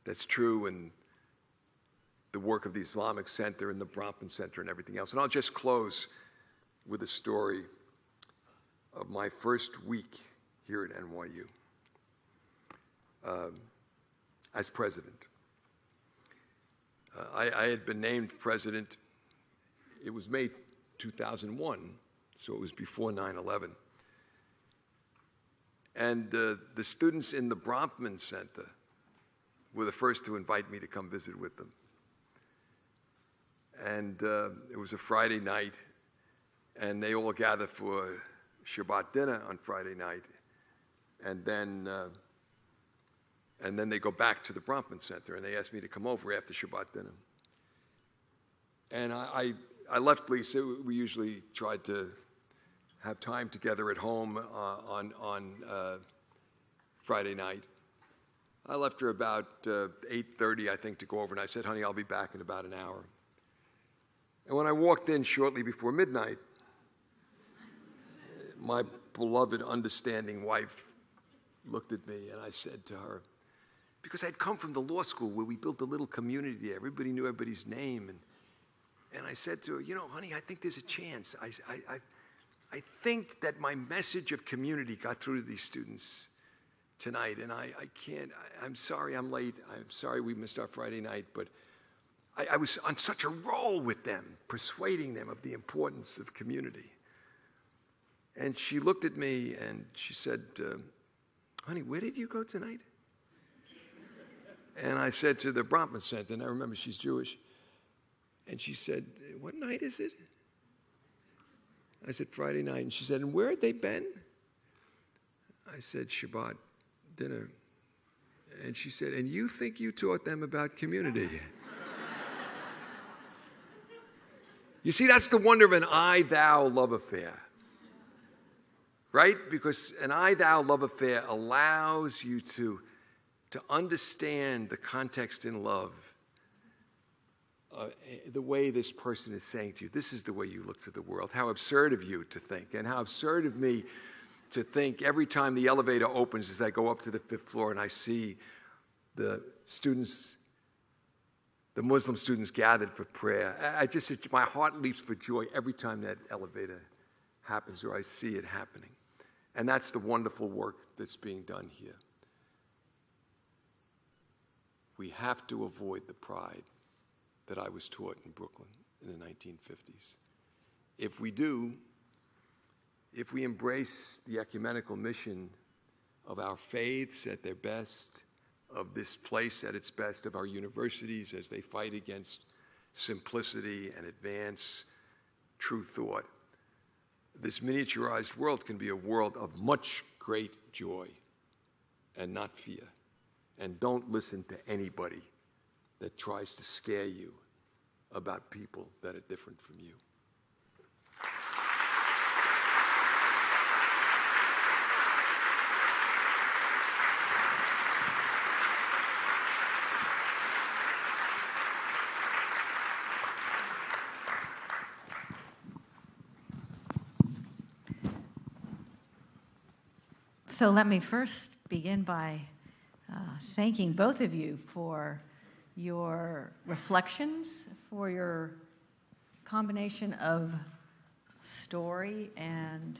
that's true in the work of the Islamic Center and the Brompton Center and everything else. And I'll just close with a story of my first week here at NYU as president. I had been named president. It was May 2001, so it was before 9/11. And the students in the Bronfman Center were the first to invite me to come visit with them. And it was a Friday night, and they all gathered for Shabbat dinner on Friday night, and then they go back to the Bronfman Center, and they asked me to come over after Shabbat dinner. And I left Lisa. We usually tried to have time together at home on Friday night. I left her about 8:30, I think, to go over, and I said, honey, I'll be back in about an hour. And when I walked in shortly before midnight, my beloved, understanding wife looked at me, and I said to her, because I'd come from the law school where we built a little community there. Everybody knew everybody's name. And I said to her, honey, I think there's a chance. I think that my message of community got through to these students tonight, and I'm sorry I'm late. I'm sorry we missed our Friday night, but I was on such a roll with them, persuading them of the importance of community. And she looked at me and she said, honey, where did you go tonight? And I said to the Bronfman Center, and I remember she's Jewish, and she said, what night is it? I said, Friday night. And she said, and where had they been? I said, Shabbat dinner. And she said, and you think you taught them about community? You see, that's the wonder of an I-thou love affair. Right? Because an I-thou love affair allows you to understand the context in love, the way this person is saying to you, this is the way you look to the world. How absurd of you to think, and how absurd of me to think every time the elevator opens as I go up to the 5th floor and I see the students, the Muslim students gathered for prayer. My heart leaps for joy every time that elevator happens or I see it happening. And that's the wonderful work that's being done here. We have to avoid the pride that I was taught in Brooklyn in the 1950s. If we do, if we embrace the ecumenical mission of our faiths at their best, of this place at its best, of our universities as they fight against simplicity and advance true thought, this miniaturized world can be a world of much great joy and not fear. And don't listen to anybody that tries to scare you about people that are different from you. So let me first begin by thanking both of you for your reflections, for your combination of story and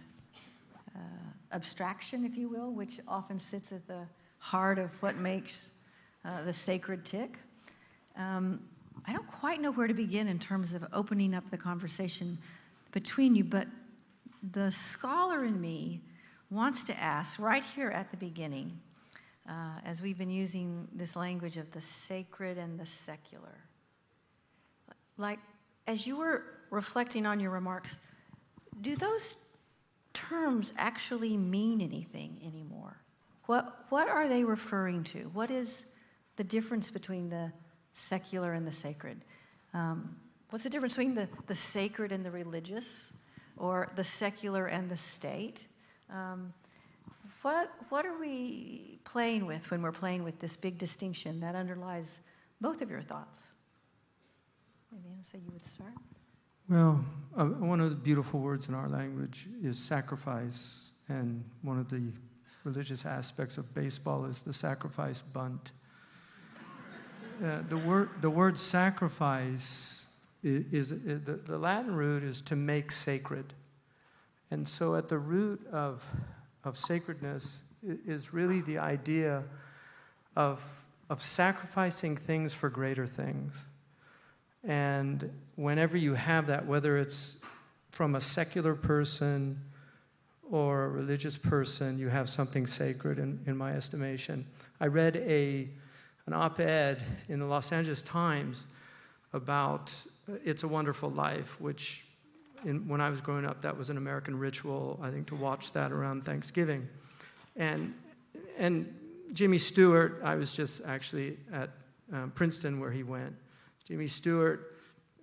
abstraction, if you will, which often sits at the heart of what makes the sacred tick. I don't quite know where to begin in terms of opening up the conversation between you, but the scholar in me wants to ask right here at the beginning, as we've been using this language of the sacred and the secular. Like, as you were reflecting on your remarks, do those terms actually mean anything anymore? What are they referring to? What is the difference between the secular and the sacred? What's the difference between the sacred and the religious, or the secular and the state? What are we playing with when we're playing with this big distinction that underlies both of your thoughts? Maybe Anna, you would start. Well, one of the beautiful words in our language is sacrifice, and one of the religious aspects of baseball is the sacrifice bunt. The word sacrifice is the Latin root is to make sacred, And so at the root of sacredness is really the idea of sacrificing things for greater things. And whenever you have that, whether it's from a secular person or a religious person, you have something sacred in my estimation. I read an op-ed in the Los Angeles Times about It's a Wonderful Life, which when I was growing up, that was an American ritual, I think, to watch that around Thanksgiving. And Jimmy Stewart, I was just actually at Princeton where he went. Jimmy Stewart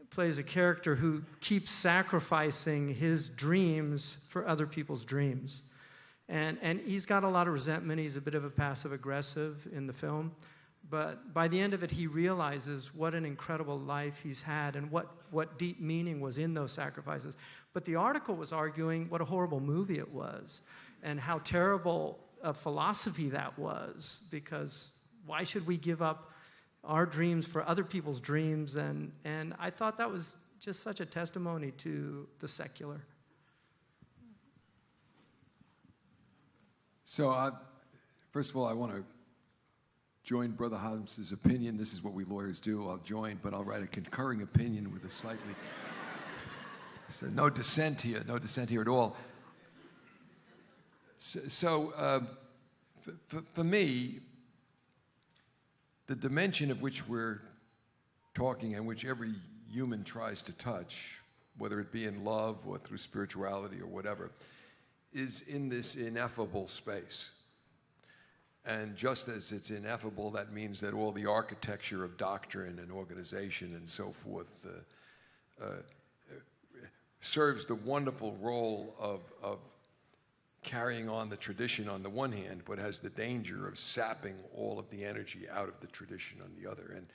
plays a character who keeps sacrificing his dreams for other people's dreams. And he's got a lot of resentment. He's a bit of a passive-aggressive in the film. But by the end of it, he realizes what an incredible life he's had and what deep meaning was in those sacrifices. But the article was arguing what a horrible movie it was and how terrible a philosophy that was, because why should we give up our dreams for other people's dreams? And I thought that was just such a testimony to the secular. So, first of all, I want to join Brother Hamza's opinion. This is what we lawyers do. I'll join, but I'll write a concurring opinion with a slightly... So no dissent here at all. So for me, the dimension of which we're talking and which every human tries to touch, whether it be in love or through spirituality or whatever, is in this ineffable space. And just as it's ineffable, that means that all the architecture of doctrine and organization and so forth serves the wonderful role of carrying on the tradition on the one hand, but has the danger of sapping all of the energy out of the tradition on the other. And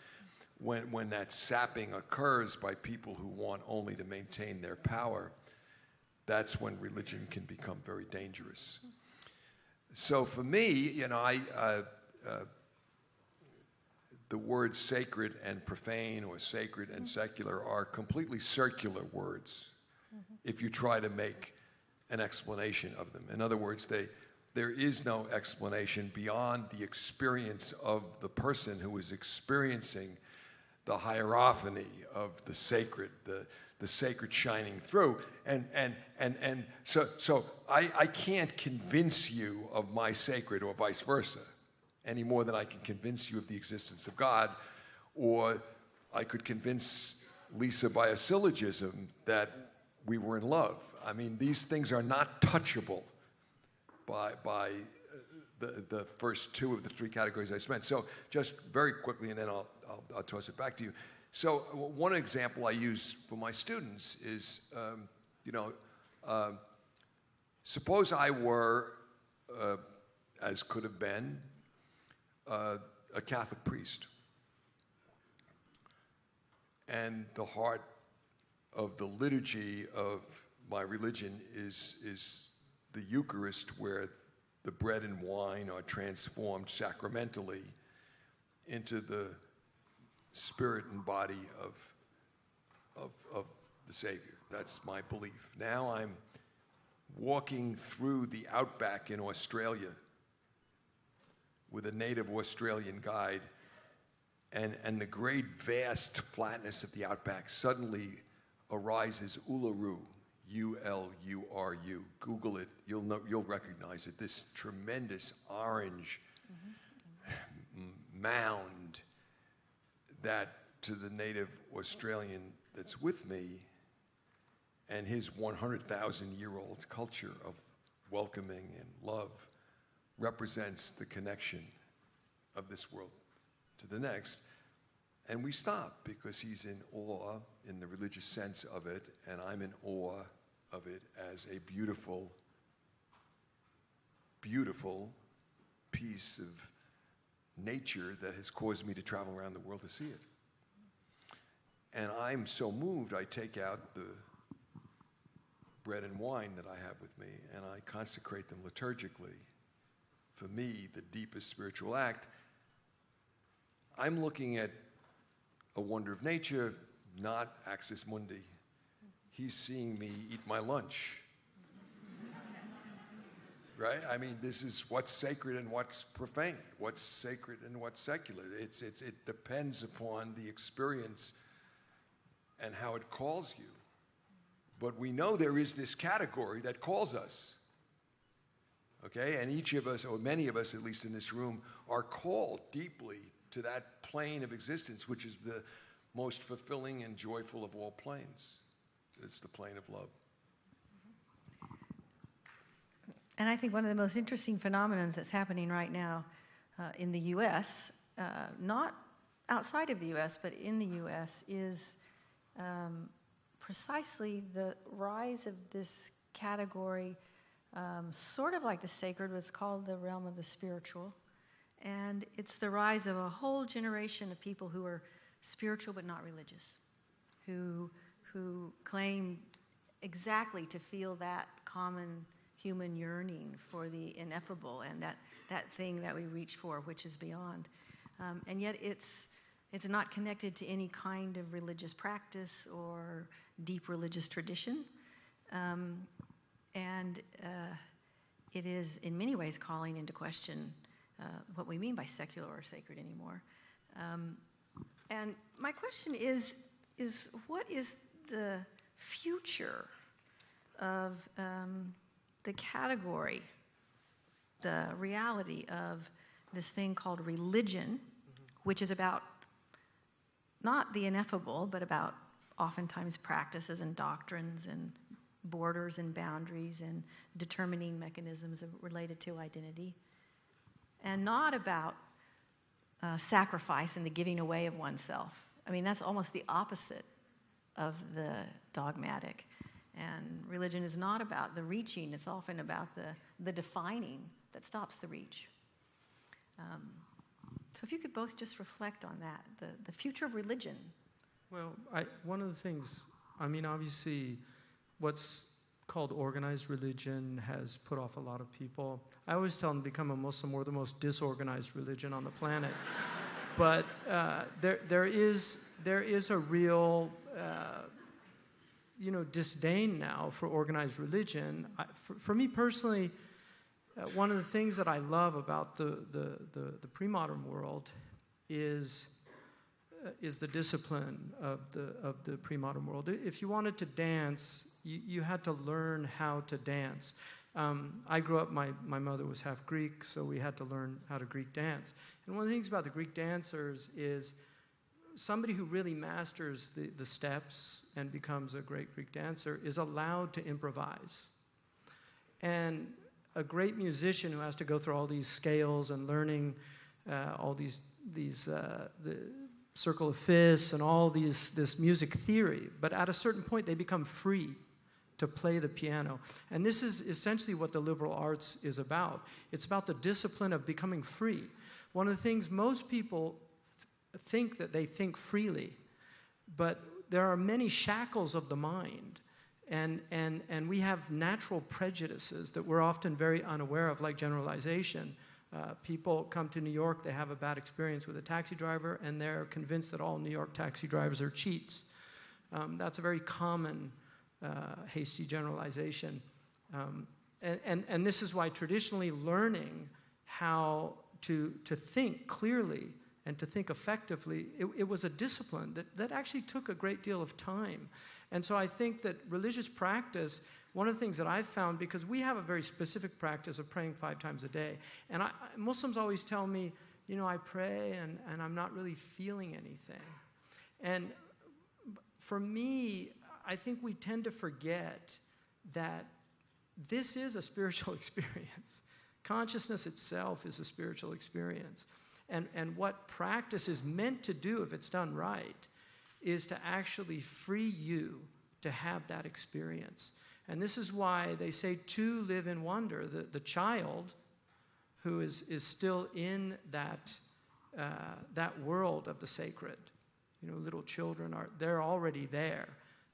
when that sapping occurs by people who want only to maintain their power, that's when religion can become very dangerous. So for me, the words sacred and profane or sacred and secular are completely circular words if you try to make an explanation of them. In other words, there is no explanation beyond the experience of the person who is experiencing the hierophany of the sacred, the sacred shining through. And so I can't convince you of my sacred or vice versa any more than I can convince you of the existence of God, or I could convince Lisa by a syllogism that we were in love. I mean, these things are not touchable by the first two of the three categories I spent. So just very quickly, and then I'll toss it back to you. So one example I use for my students is, suppose I were, as could have been, a Catholic priest, and the heart of the liturgy of my religion is the Eucharist, where the bread and wine are transformed sacramentally into the spirit and body of the Savior. That's my belief. Now I'm walking through the outback in Australia with a native Australian guide, and the great vast flatness of the outback suddenly arises Uluru, U-L-U-R-U. Google it, you'll recognize it. This tremendous orange mound that, to the native Australian that's with me and his 100,000-year-old culture of welcoming and love, represents the connection of this world to the next. And we stop because he's in awe in the religious sense of it, and I'm in awe of it as a beautiful, beautiful piece of nature that has caused me to travel around the world to see it. And I'm so moved, I take out the bread and wine that I have with me, and I consecrate them liturgically. For me, the deepest spiritual act. I'm looking at a wonder of nature, not axis mundi. He's seeing me eat my lunch. right? I mean, this is what's sacred and what's profane, what's sacred and what's secular. It depends upon the experience and how it calls you. But we know there is this category that calls us, okay? And each of us, or many of us at least in this room, are called deeply to that plane of existence, which is the most fulfilling and joyful of all planes. It's the plane of love. And I think one of the most interesting phenomena that's happening right now in the U.S., not outside of the U.S., but in the U.S., is precisely the rise of this category, sort of like the sacred, what's called the realm of the spiritual. And it's the rise of a whole generation of people who are spiritual but not religious, who claim exactly to feel that common human yearning for the ineffable and that thing that we reach for, which is beyond. And yet it's not connected to any kind of religious practice or deep religious tradition. And it is in many ways calling into question what we mean by secular or sacred anymore. And my question is what is the future of the category, the reality of this thing called religion, which is about not the ineffable, but about oftentimes practices and doctrines and borders and boundaries and determining mechanisms related to identity, and not about sacrifice and the giving away of oneself. I mean, that's almost the opposite of the dogmatic. And religion is not about the reaching, it's often about the defining that stops the reach. So if you could both just reflect on that, the future of religion. Well, one of the things, I mean, obviously, what's called organized religion has put off a lot of people. I always tell them to become a Muslim, we're the most disorganized religion on the planet. But there is a real disdain now for organized religion. For me personally, one of the things that I love about the pre-modern world is the discipline of the pre-modern world. If you wanted to dance, you had to learn how to dance. I grew up, my mother was half Greek, so we had to learn how to Greek dance. And one of the things about the Greek dancers is somebody who really masters the steps and becomes a great Greek dancer is allowed to improvise. And a great musician who has to go through all these scales and learning all these the circle of fifths and all this music theory, but at a certain point they become free to play the piano. And this is essentially what the liberal arts is about. It's about the discipline of becoming free. One of the things most people think that they think freely, but there are many shackles of the mind, and we have natural prejudices that we're often very unaware of, like generalization. People come to New York, they have a bad experience with a taxi driver, and they're convinced that all New York taxi drivers are cheats. That's a very common hasty generalization. And this is why traditionally learning how to think clearly and to think effectively, it was a discipline that actually took a great deal of time. And so I think that religious practice, one of the things that I've found, because we have a very specific practice of praying 5 times a day, and Muslims always tell me, I pray and I'm not really feeling anything. And for me, I think we tend to forget that this is a spiritual experience. Consciousness itself is a spiritual experience. And what practice is meant to do, if it's done right, is to actually free you to have that experience. And this is why they say two live in wonder. The child who is still in that world of the sacred, little children they're already there.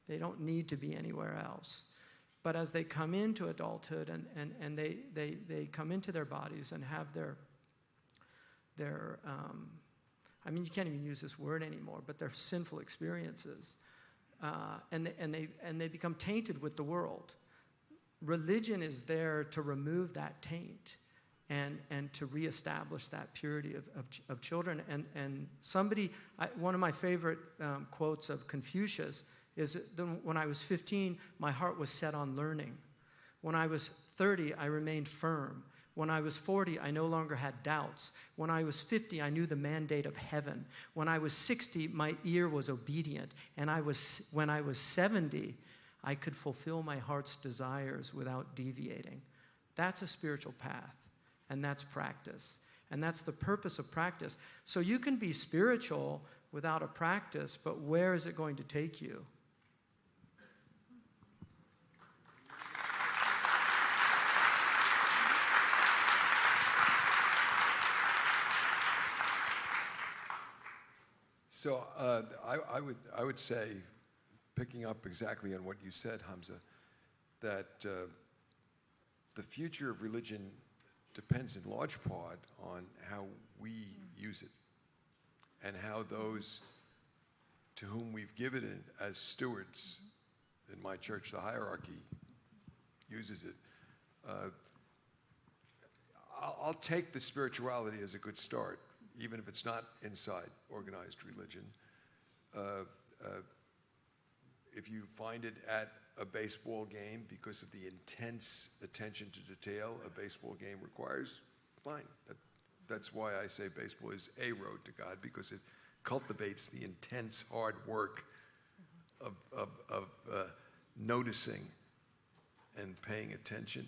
They don't need to be anywhere else. But as they come into adulthood and they come into their bodies and have their you can't even use this word anymore, but they're sinful experiences, and they become tainted with the world. religion is there to remove that taint and to reestablish that purity of children. And one of my favorite quotes of Confucius is, when I was 15, my heart was set on learning. When I was 30, I remained firm. When I was 40, I no longer had doubts. When I was 50, I knew the mandate of heaven. When I was 60, my ear was obedient. And when I was 70, I could fulfill my heart's desires without deviating. That's a spiritual path, and that's practice. And that's the purpose of practice. So you can be spiritual without a practice, but where is it going to take you? So I would say, picking up exactly on what you said, Hamza, that the future of religion depends in large part on how we use it and how those to whom we've given it as stewards, in my church, the hierarchy, uses it. I'll take the spirituality as a good start, even if it's not inside organized religion. If you find it at a baseball game because of the intense attention to detail a baseball game requires, fine. That's why I say baseball is a road to God, because it cultivates the intense hard work of noticing and paying attention.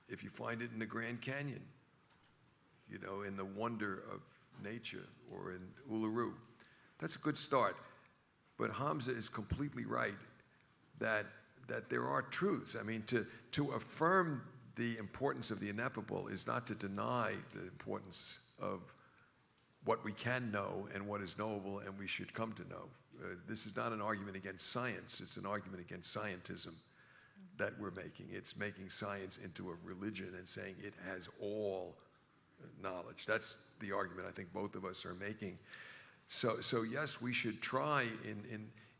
If you find it in the Grand Canyon, in the wonder of nature, or in Uluru, that's a good start. But Hamza is completely right that there are truths. I mean, to affirm the importance of the ineffable is not to deny the importance of what we can know and what is knowable and we should come to know. This is not an argument against science. It's an argument against scientism that we're making. It's making science into a religion and saying it has all knowledge. That's the argument I think both of us are making. So yes, we should try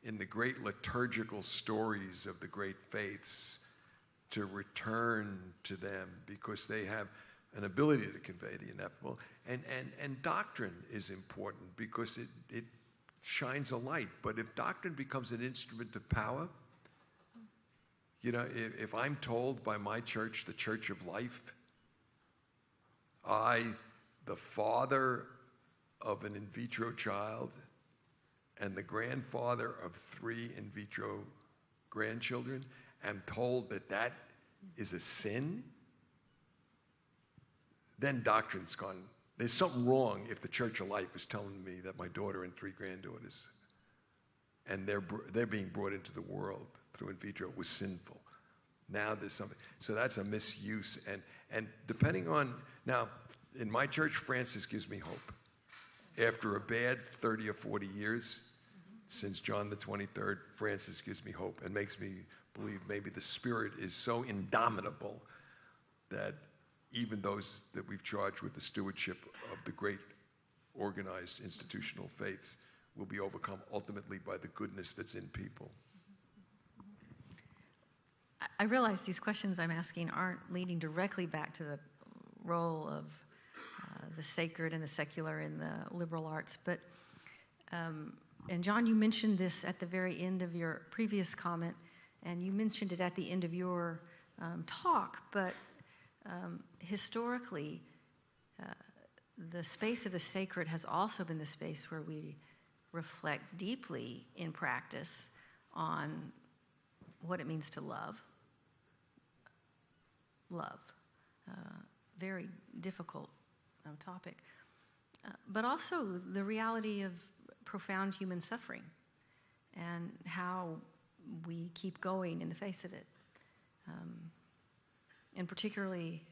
in the great liturgical stories of the great faiths to return to them, because they have an ability to convey the ineffable. And doctrine is important because it shines a light. But if doctrine becomes an instrument of power, if I'm told by my church, the Church of Life, I, the father of an in vitro child and the grandfather of 3 in vitro grandchildren, am told that is a sin, then doctrine's gone. There's something wrong if the Church of Life is telling me that my daughter and 3 granddaughters, and they're being brought into the world through in vitro, was sinful. Now there's something. So that's a misuse. And depending on, now, in my church, Francis gives me hope. After a bad 30 or 40 years, since John the 23rd, Francis gives me hope and makes me believe maybe the Spirit is so indomitable that even those that we've charged with the stewardship of the great organized institutional faiths will be overcome ultimately by the goodness that's in people. I realize these questions I'm asking aren't leading directly back to the role of the sacred and the secular in the liberal arts, but and John, you mentioned this at the very end of your previous comment, and you mentioned it at the end of your talk, but historically, the space of the sacred has also been the space where we reflect deeply in practice on what it means to love. Very difficult topic, but also the reality of profound human suffering and how we keep going in the face of it. And particularly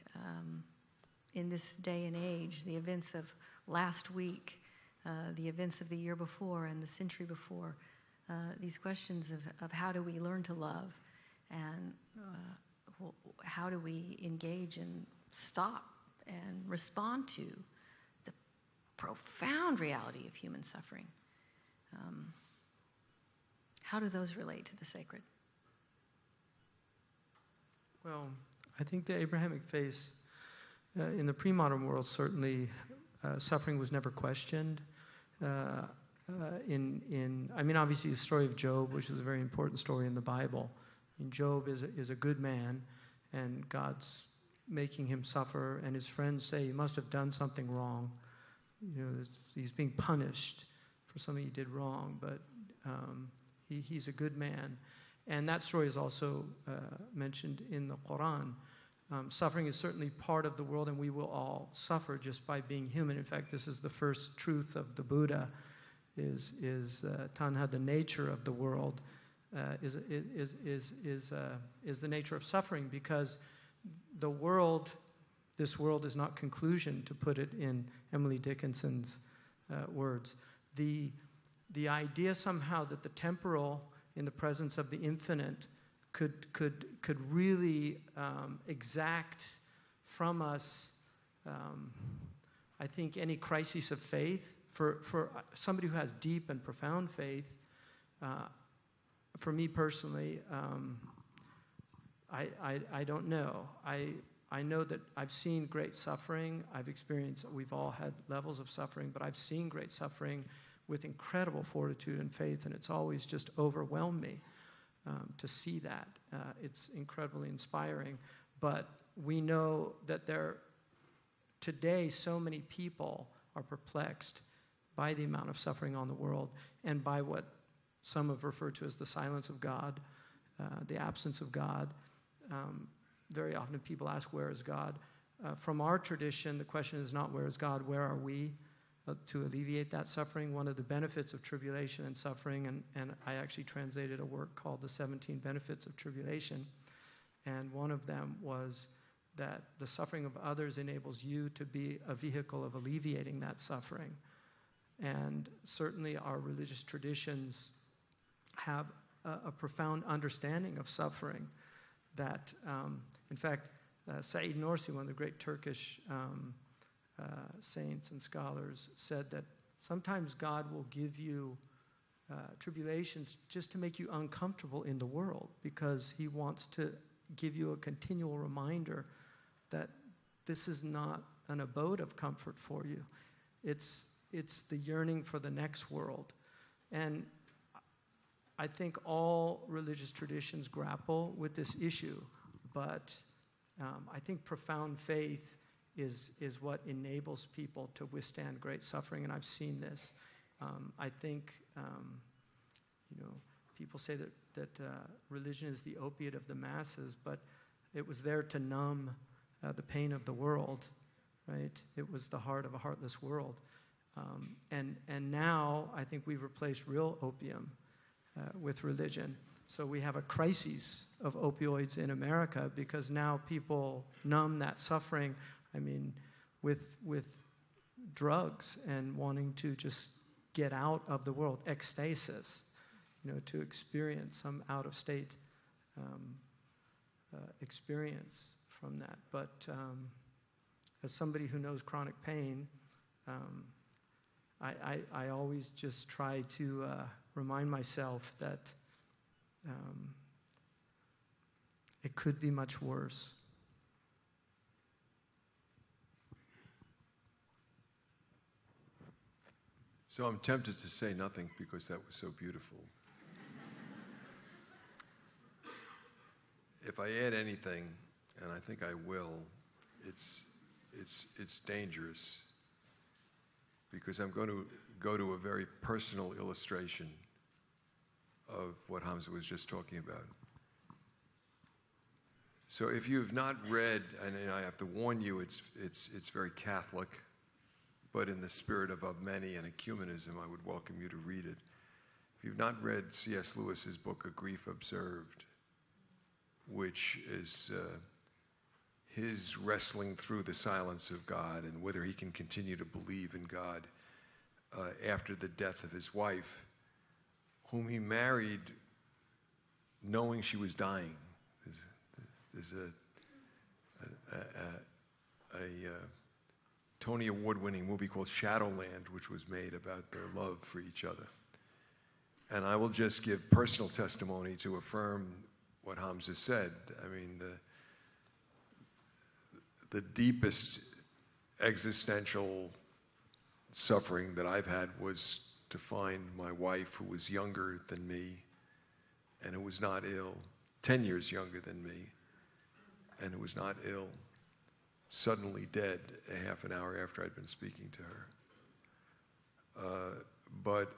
in this day and age, the events of last week, the events of the year before and the century before, these questions of how do we learn to love, and how do we engage and stop and respond to the profound reality of human suffering. How do those relate to the sacred? Well, I think the Abrahamic faith in the pre-modern world, certainly suffering was never questioned. Obviously the story of Job, which is a very important story in the Bible. Job is a good man, and God's making him suffer, and his friends say he must have done something wrong. He's being punished for something he did wrong, but he's a good man. And that story is also mentioned in the Quran. Suffering is certainly part of the world, and we will all suffer just by being human. In fact, this is the first truth of the Buddha, is tanha, the nature of the world, is the nature of suffering, because this world is not conclusion, to put it in Emily Dickinson's words. The idea somehow that the temporal, in the presence of the infinite, could really exact from us, I think, any crisis of faith. For somebody who has deep and profound faith, for me personally, I don't know. I know that I've seen great suffering. We've all had levels of suffering, but I've seen great suffering with incredible fortitude and faith, and it's always just overwhelmed me to see that. It's incredibly inspiring. But we know that today so many people are perplexed by the amount of suffering on the world, and by what some have referred to as the silence of God, the absence of God. Very often people ask, where is God? From our tradition, the question is not where is God, where are we? To alleviate that suffering. One of the benefits of tribulation and suffering, and I actually translated a work called The 17 Benefits of Tribulation, and one of them was that the suffering of others enables you to be a vehicle of alleviating that suffering. And certainly our religious traditions have a profound understanding of suffering that, in fact, Said Nursi, one of the great Turkish saints and scholars, said that sometimes God will give you tribulations just to make you uncomfortable in the world, because he wants to give you a continual reminder that this is not an abode of comfort for you. It's the yearning for the next world. And I think all religious traditions grapple with this issue, but I think profound faith is what enables people to withstand great suffering, and I've seen this. I think, people say that religion is the opiate of the masses, but it was there to numb the pain of the world, right? It was the heart of a heartless world. And now I think we've replaced real opium with religion. So we have a crisis of opioids in America, because now people numb that suffering, with drugs, and wanting to just get out of the world, ecstasis, to experience some out-of-state experience from that. But as somebody who knows chronic pain, I always just try to remind myself that it could be much worse. So I'm tempted to say nothing because that was so beautiful. If I add anything, and I think I will, it's dangerous, because I'm going to go to a very personal illustration of what Hamza was just talking about. So if you've not read, and I have to warn you, it's very Catholic, but in the spirit of many and ecumenism, I would welcome you to read it. If you've not read C.S. Lewis's book, A Grief Observed, which is his wrestling through the silence of God and whether he can continue to believe in God after the death of his wife, whom he married knowing she was dying. There's a Tony Award-winning movie called Shadowland, which was made about their love for each other. And I will just give personal testimony to affirm what Hamza said. the deepest existential suffering that I've had was to find my wife, who was younger than me and who was not ill, 10 years younger than me, and who was not ill, suddenly dead a half an hour after I'd been speaking to her. But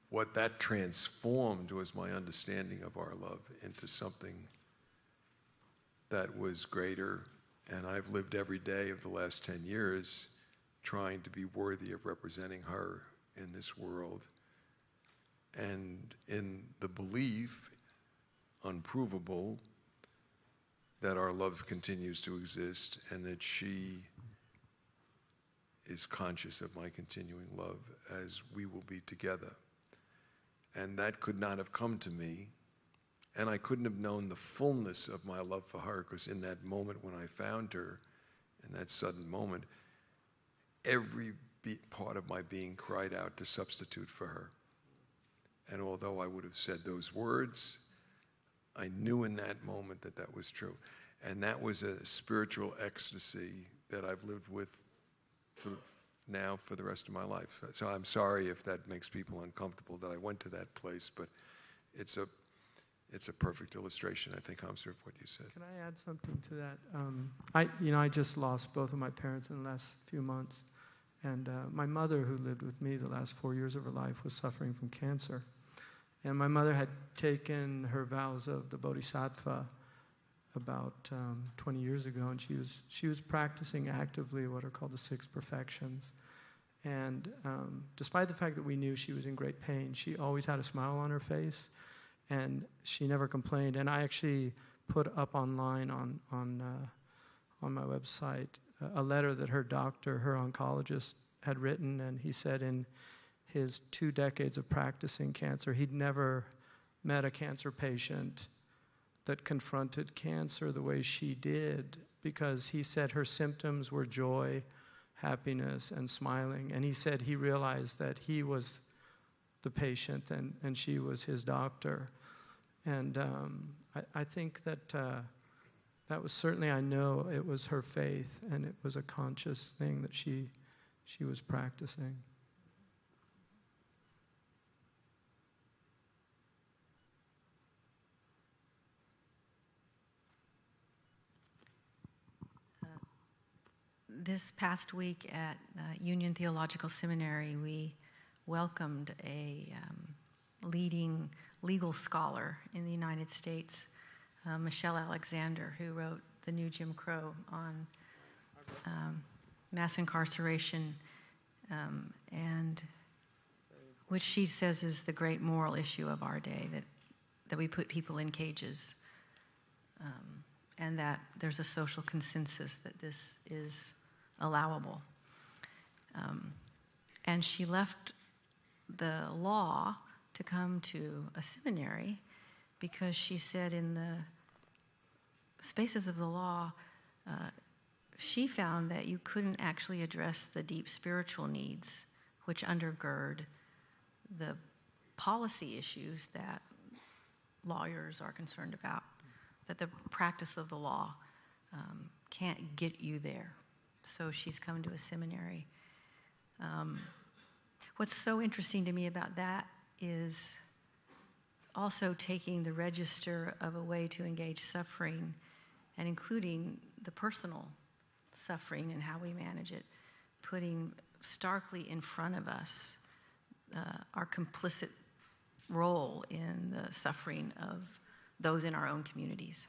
what that transformed was my understanding of our love into something that was greater, and I've lived every day of the last 10 years trying to be worthy of representing her in this world, and in the belief, unprovable, that our love continues to exist and that she is conscious of my continuing love as we will be together. And that could not have come to me, and I couldn't have known the fullness of my love for her, because in that moment when I found her, in that sudden moment, every part of my being cried out to substitute for her. And although I would have said those words, I knew in that moment that that was true. And that was a spiritual ecstasy that I've lived with for the rest of my life. So I'm sorry if that makes people uncomfortable that I went to that place, but it's a perfect illustration, I think, Hamza, of what you said. Can I add something to that? I just lost both of my parents in the last few months. And my mother, who lived with me the last 4 years of her life, was suffering from cancer. And my mother had taken her vows of the Bodhisattva about 20 years ago, and she was practicing actively what are called the 6 perfections. And despite the fact that we knew she was in great pain, she always had a smile on her face, and she never complained. And I actually put up online on my website a letter that her doctor, her oncologist, had written, and he said in his 2 decades of practicing cancer, he'd never met a cancer patient that confronted cancer the way she did, because he said her symptoms were joy, happiness, and smiling. And he said he realized that he was the patient and she was his doctor. And I think that that was certainly, I know it was her faith, and it was a conscious thing that she was practicing. This past week at Union Theological Seminary, we welcomed a leading legal scholar in the United States, Michelle Alexander, who wrote The New Jim Crow on mass incarceration, and which she says is the great moral issue of our day, that we put people in cages, and that there's a social consensus that this is allowable. And she left the law to come to a seminary because she said in the spaces of the law, she found that you couldn't actually address the deep spiritual needs which undergird the policy issues that lawyers are concerned about, that the practice of the law can't get you there. So she's come to a seminary. What's so interesting to me about that is also taking the register of a way to engage suffering and including the personal suffering and how we manage it, putting starkly in front of us our complicit role in the suffering of those in our own communities.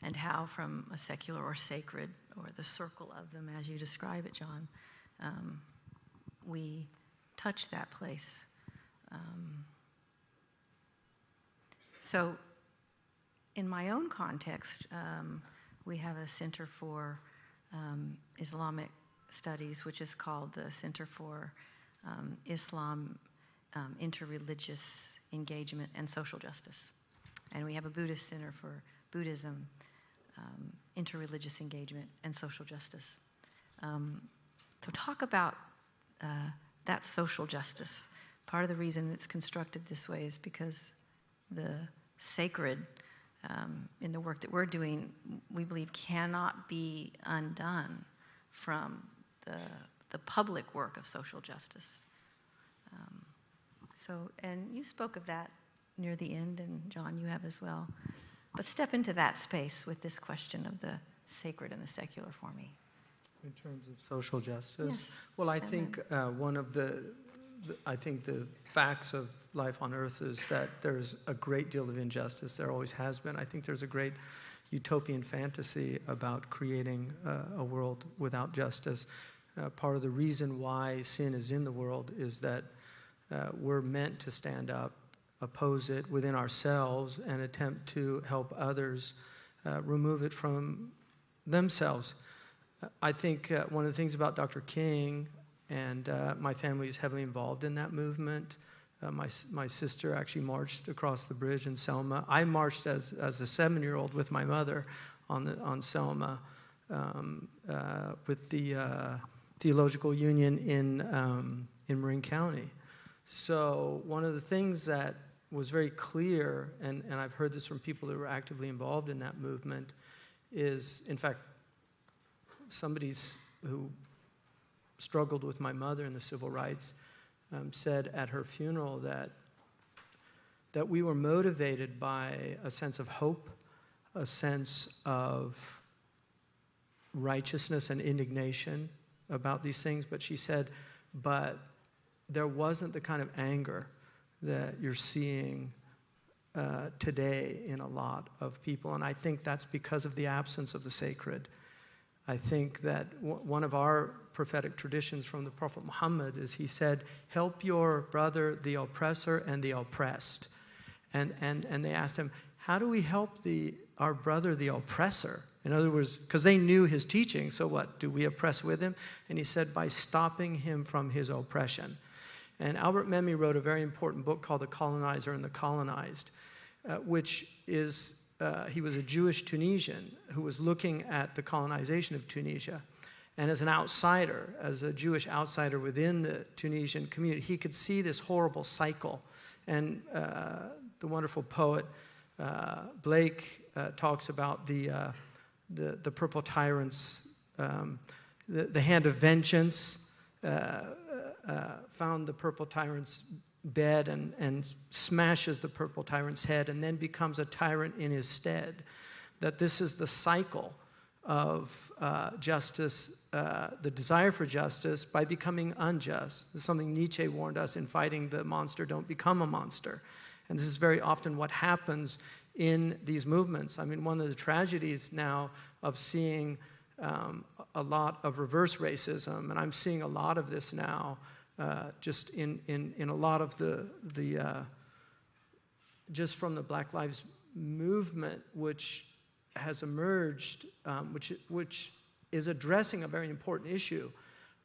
And how from a secular or sacred, or the circle of them as you describe it, John, we touch that place. So in my own context, we have a Center for Islamic Studies, which is called the Center for Islam, Interreligious Engagement and Social Justice. And we have a Buddhist Center for Buddhism, Interreligious Engagement and Social Justice. So talk about that social justice. Part of the reason it's constructed this way is because the sacred in the work that we're doing, we believe cannot be undone from the public work of social justice. And you spoke of that near the end, and John, you have as well. But step into that space with this question of the sacred and the secular for me. In terms of social justice? Yes. Well, I think one of the facts of life on earth is that there's a great deal of injustice. There always has been. I think there's a great utopian fantasy about creating a world without justice. Part of the reason why sin is in the world is that we're meant to stand up, oppose it within ourselves, and attempt to help others remove it from themselves. I think one of the things about Dr. King, and my family is heavily involved in that movement. My sister actually marched across the bridge in Selma. I marched as a 7-year-old with my mother on Selma with the Theological Union in Marin County. So one of the things that was very clear, and I've heard this from people that were actively involved in that movement, is, in fact, somebody who struggled with my mother in the civil rights said at her funeral that we were motivated by a sense of hope, a sense of righteousness and indignation about these things. But she said, but there wasn't the kind of anger that you're seeing today in a lot of people. And I think that's because of the absence of the sacred. I think that one of our prophetic traditions from the Prophet Muhammad is he said, help your brother, the oppressor, and the oppressed. And they asked him, how do we help our brother, the oppressor? In other words, because they knew his teaching, so what? Do we oppress with him? And he said, by stopping him from his oppression. And Albert Memmi wrote a very important book called The Colonizer and the Colonized, which is, he was a Jewish Tunisian who was looking at the colonization of Tunisia. And as an outsider, as a Jewish outsider within the Tunisian community, he could see this horrible cycle. And the wonderful poet Blake talks about the purple tyrants, the hand of vengeance found the purple tyrant's bed and smashes the purple tyrant's head and then becomes a tyrant in his stead. That this is the cycle of justice, the desire for justice by becoming unjust. This is something Nietzsche warned us in Fighting the Monster, don't become a monster. And this is very often what happens in these movements. I mean, one of the tragedies now of seeing a lot of reverse racism, and I'm seeing a lot of this now, just in a lot of the just from the Black Lives Movement, which has emerged, which is addressing a very important issue,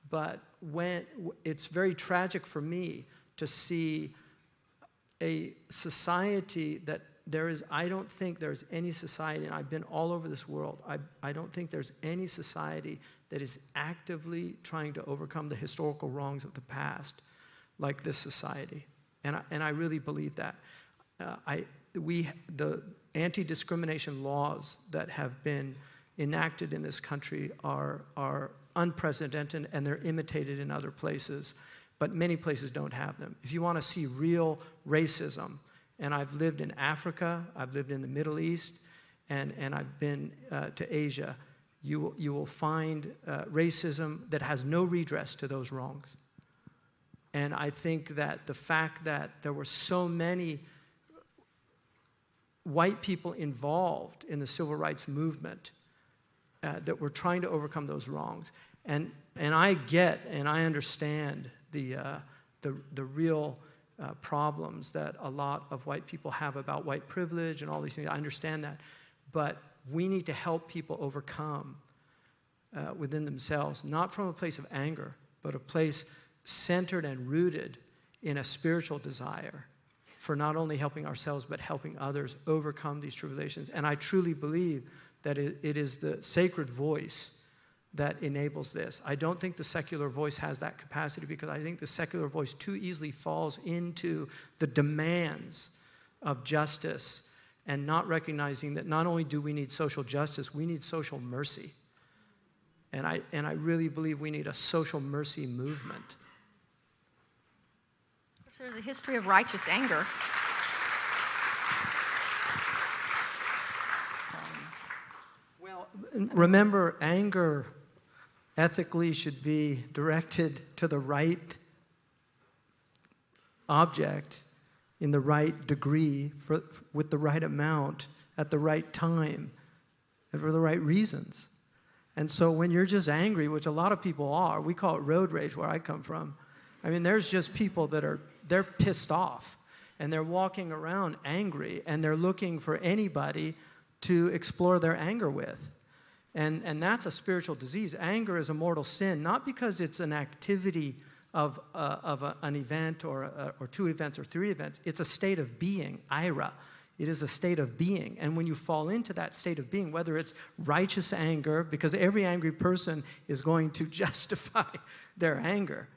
but when it's very tragic for me to see a society that I don't think there's any society, and I've been all over this world, I don't think there's any society that is actively trying to overcome the historical wrongs of the past like this society. And I really believe that. The anti-discrimination laws that have been enacted in this country are unprecedented, and they're imitated in other places, but many places don't have them. If you want to see real racism, and I've lived in Africa, I've lived in the Middle East, and I've been to Asia, you will find racism that has no redress to those wrongs. And I think that the fact that there were so many white people involved in the civil rights movement that were trying to overcome those wrongs, and I get and I understand the real problems that a lot of white people have about white privilege and all these things. I understand that. But we need to help people overcome within themselves, not from a place of anger, but a place centered and rooted in a spiritual desire for not only helping ourselves, but helping others overcome these tribulations. And I truly believe that it is the sacred voice that enables this. I don't think the secular voice has that capacity, because I think the secular voice too easily falls into the demands of justice and not recognizing that not only do we need social justice, we need social mercy. And I really believe we need a social mercy movement. There's a history of righteous anger. Well, remember, anger ethically should be directed to the right object in the right degree, with the right amount, at the right time, and for the right reasons. And so when you're just angry, which a lot of people are, we call it road rage where I come from. I mean, there's just people they're pissed off, and they're walking around angry, and they're looking for anybody to explore their anger with. And that's a spiritual disease. Anger is a mortal sin, not because it's an activity of an event or two events or three events. It's a state of being, ira. It is a state of being. And when you fall into that state of being, whether it's righteous anger, because every angry person is going to justify their anger.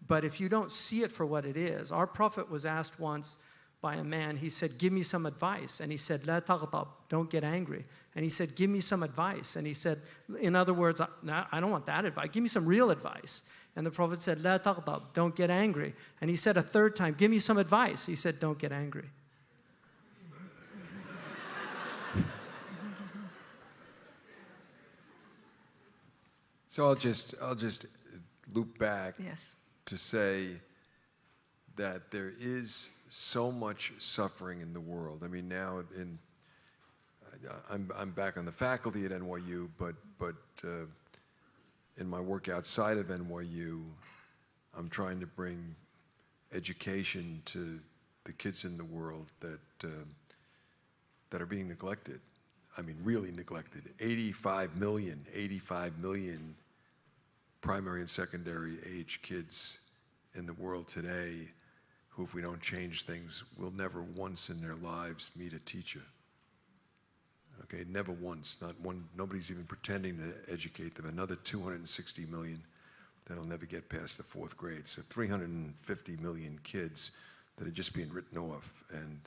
But if you don't see it for what it is, our prophet was asked once by a man, he said, give me some advice. And he said, la taghdab, don't get angry. And he said, give me some advice. And he said, in other words, I don't want that advice. Give me some real advice. And the prophet said, la taghdab, don't get angry. And he said a third time, give me some advice. He said, don't get angry. So I'll just loop back Yes. to say that there is so much suffering in the world. I mean, now I'm back on the faculty at NYU, but in my work outside of NYU, I'm trying to bring education to the kids in the world that are being neglected. I mean, really neglected. 85 million primary and secondary age kids in the world today who, if we don't change things, will never once in their lives meet a teacher. Okay, never once, not one. Nobody's even pretending to educate them. Another 260 million that'll never get past the 4th grade. So 350 million kids that are just being written off. And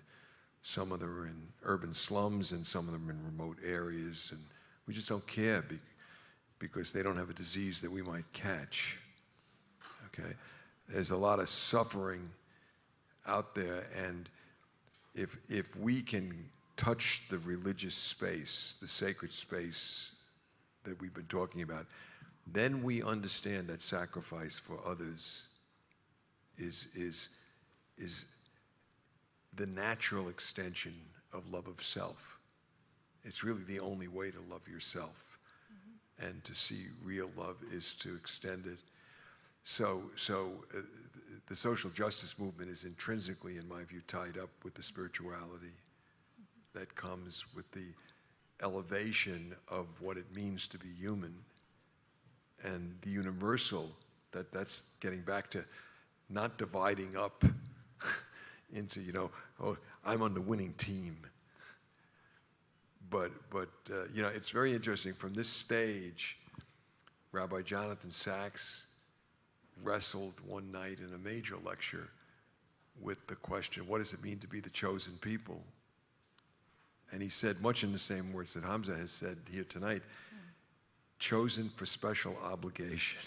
some of them are in urban slums and some of them in remote areas. And we just don't care because they don't have a disease that we might catch. Okay? There's a lot of suffering out there, and if we can touch the religious space, the sacred space that we've been talking about, then we understand that sacrifice for others is the natural extension of love of self. It's really the only way to love yourself. And to see real love is to extend it. So the social justice movement is intrinsically, in my view, tied up with the spirituality that comes with the elevation of what it means to be human, and the universal, that's getting back to not dividing up into, oh, I'm on the winning team. But it's very interesting. From this stage, Rabbi Jonathan Sachs wrestled one night in a major lecture with the question, what does it mean to be the chosen people? And he said, much in the same words that Hamza has said here tonight, chosen for special obligation,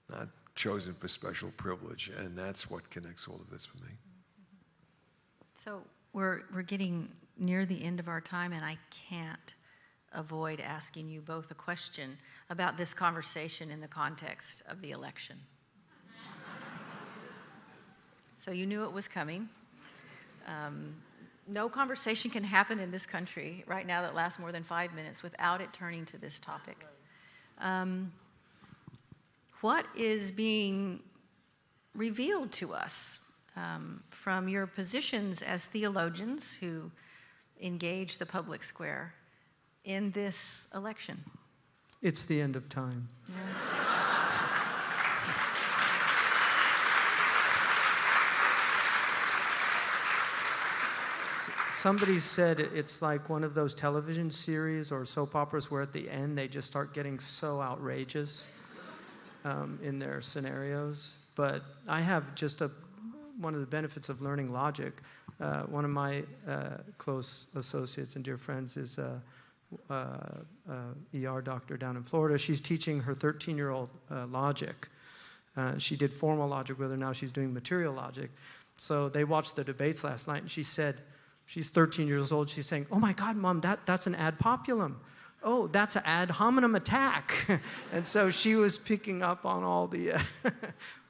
not chosen for special privilege. And that's what connects all of this for me. So we're getting near the end of our time, and I can't avoid asking you both a question about this conversation in the context of the election. So you knew it was coming. No conversation can happen in this country right now that lasts more than 5 minutes without it turning to this topic. What is being revealed to us from your positions as theologians who engage the public square in this election? It's the end of time. Yeah. Somebody said it's like one of those television series or soap operas where at the end they just start getting so outrageous in their scenarios. But I have just one of the benefits of learning logic. one of my close associates and dear friends is a ER doctor down in Florida. She's teaching her 13-year-old logic. She did formal logic with her. Now she's doing material logic. So they watched the debates last night, and she said, she's 13 years old. She's saying, "Oh my God, Mom, that's an ad populum. Oh, that's an ad hominem attack." And so she was picking up on all the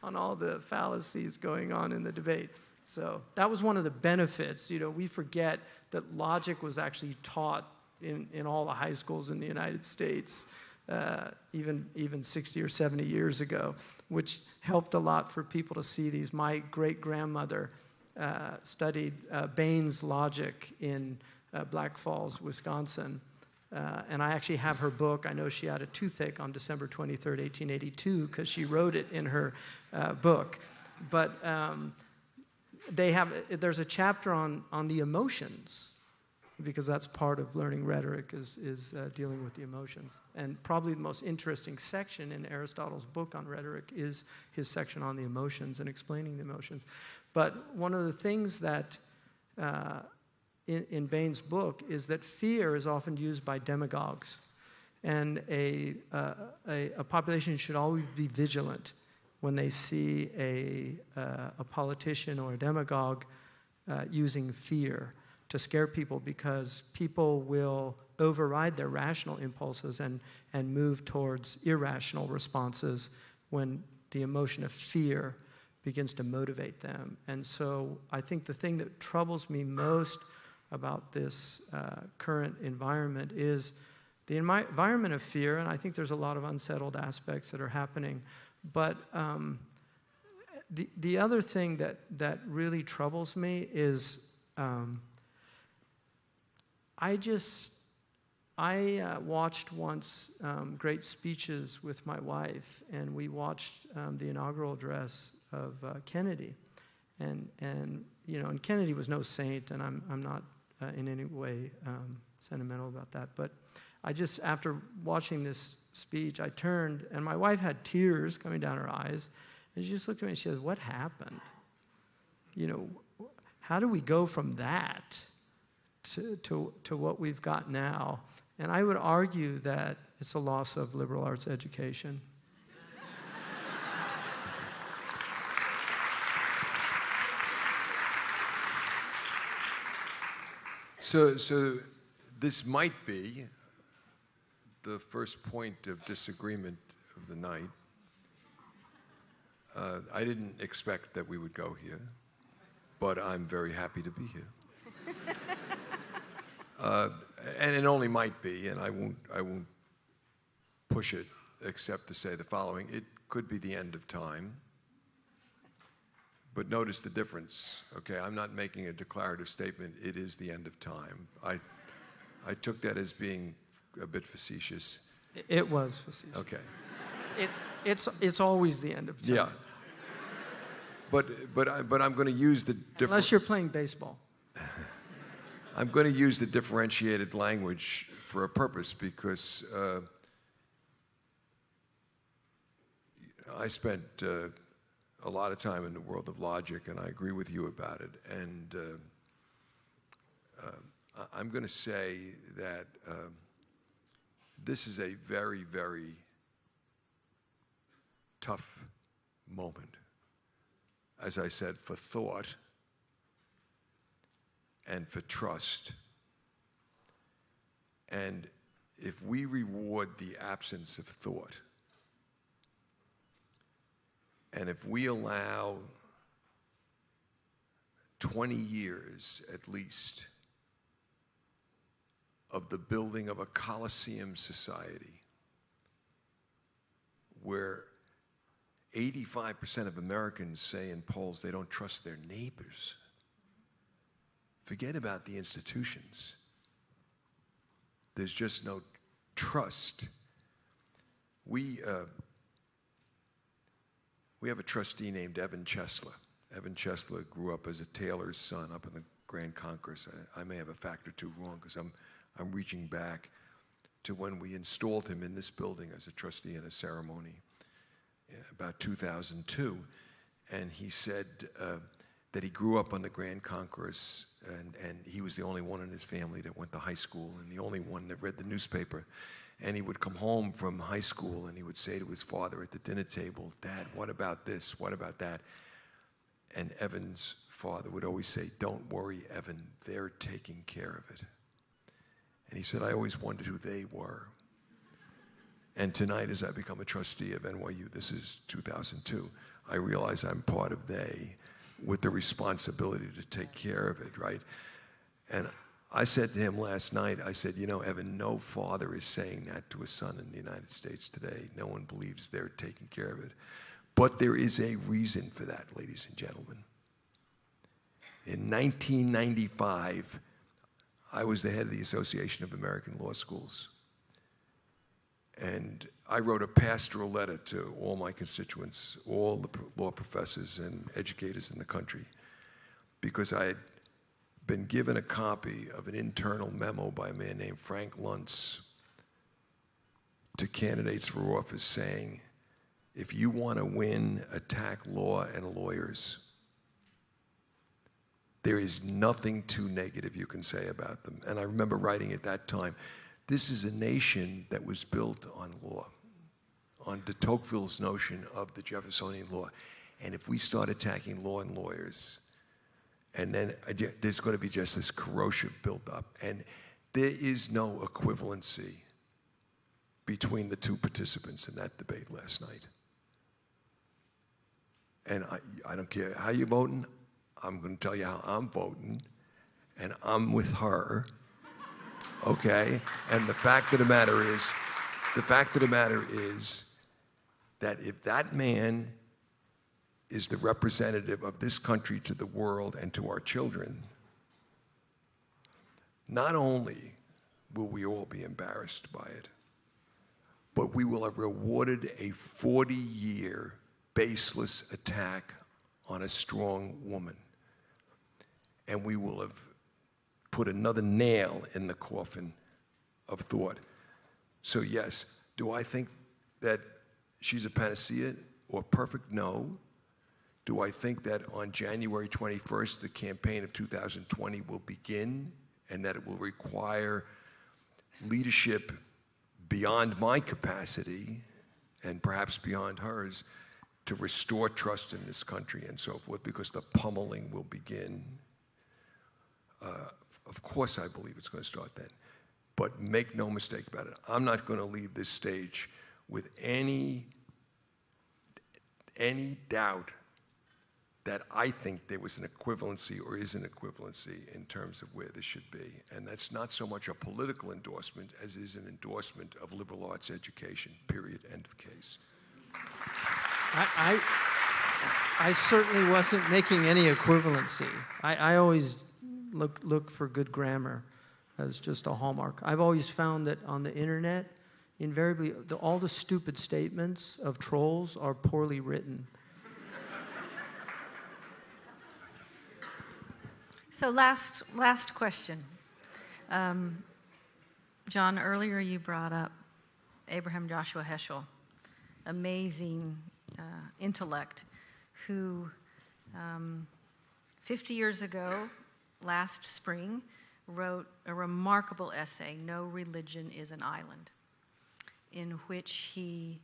on all the fallacies going on in the debate. So that was one of the benefits. We forget that logic was actually taught in all the high schools in the United States, even 60 or 70 years ago, which helped a lot for people to see these. My great-grandmother studied Bain's logic in Black Falls, Wisconsin. And I actually have her book. I know she had a toothache on December 23rd, 1882, because she wrote it in her book. But there's a chapter on the emotions, because that's part of learning rhetoric is dealing with the emotions. And probably the most interesting section in Aristotle's book on rhetoric is his section on the emotions and explaining the emotions. But one of the things that in Bain's book is that fear is often used by demagogues, and a population should always be vigilant when they see a politician or a demagogue using fear to scare people, because people will override their rational impulses and move towards irrational responses when the emotion of fear begins to motivate them. And so I think the thing that troubles me most about this current environment is the environment of fear, and I think there's a lot of unsettled aspects that are happening. But the other thing that really troubles me is I watched once great speeches with my wife, and we watched the inaugural address of Kennedy, and Kennedy was no saint, and I'm not in any way sentimental about that, but after watching this speech, I turned, and my wife had tears coming down her eyes, and she just looked at me and she said, "What happened? How do we go from that to what we've got now?" And I would argue that it's a loss of liberal arts education. So this might be the first point of disagreement of the night. I didn't expect that we would go here, but I'm very happy to be here. And it only might be, and I won't push it except to say the following: it could be the end of time. But notice the difference, okay? I'm not making a declarative statement. It is the end of time. I took that as being a bit facetious. It was facetious. Okay. It's always the end of time. Yeah. But I'm going to use the unless you're playing baseball. I'm going to use the differentiated language for a purpose, because I spent a lot of time in the world of logic, and I agree with you about it. And I'm going to say that this is a very, very tough moment, as I said, for thought and for trust. And if we reward the absence of thought, and if we allow 20 years at least of the building of a Colosseum society where 85% of Americans say in polls they don't trust their neighbors, forget about the institutions. There's just no trust. We have a trustee named Evan Chesler. Evan Chesler grew up as a tailor's son up in the Grand Concourse. I may have a fact or two wrong, because I'm reaching back to when we installed him in this building as a trustee in a ceremony about 2002. And he said, that he grew up on the Grand Concourse, and he was the only one in his family that went to high school and the only one that read the newspaper. And he would come home from high school and he would say to his father at the dinner table, "Dad, what about this? What about that?" And Evan's father would always say, "Don't worry, Evan, they're taking care of it." And he said, "I always wondered who they were." And tonight, as I become a trustee of NYU, this is 2002, I realize I'm part of they with the responsibility to take care of it, right? And I said to him last night, I said, "You know, Evan, no father is saying that to a son in the United States today. No one believes they're taking care of it. But there is a reason for that, ladies and gentlemen. In 1995, I was the head of the Association of American Law Schools. And I wrote a pastoral letter to all my constituents, all the law professors and educators in the country, because I had been given a copy of an internal memo by a man named Frank Luntz to candidates for office saying, if you want to win, attack law and lawyers. There is nothing too negative you can say about them. And I remember writing at that time, this is a nation that was built on law, on de Tocqueville's notion of the Jeffersonian law. And if we start attacking law and lawyers, and then there's going to be just this corrosive buildup. And there is no equivalency between the two participants in that debate last night. And I don't care how you're voting. I'm going to tell you how I'm voting. And I'm with her. Okay? And the fact of the matter is that if that man is the representative of this country to the world and to our children, not only will we all be embarrassed by it, but we will have rewarded a 40-year baseless attack on a strong woman. And we will have put another nail in the coffin of thought. So yes, do I think that she's a panacea or perfect? No. Do I think that on January 21st, the campaign of 2020 will begin and that it will require leadership beyond my capacity and perhaps beyond hers to restore trust in this country and so forth, because the pummeling will begin? Of course I believe it's going to start then. But make no mistake about it, I'm not going to leave this stage with any doubt that I think there was an equivalency or is an equivalency in terms of where this should be. And that's not so much a political endorsement as is an endorsement of liberal arts education, period, end of case. I certainly wasn't making any equivalency. I always look for good grammar as just a hallmark. I've always found that on the internet, invariably, all the stupid statements of trolls are poorly written. So last question. John, earlier you brought up Abraham Joshua Heschel, amazing intellect, who 50 years ago, last spring, wrote a remarkable essay, No Religion is an Island, in which he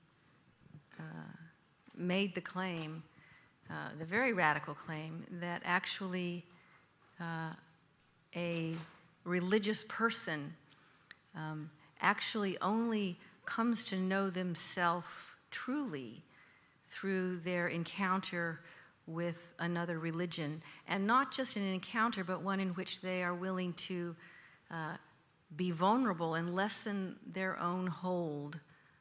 made the claim, the very radical claim, that actually a religious person actually only comes to know themselves truly through their encounter with another religion, and not just an encounter, but one in which they are willing to be vulnerable and lessen their own hold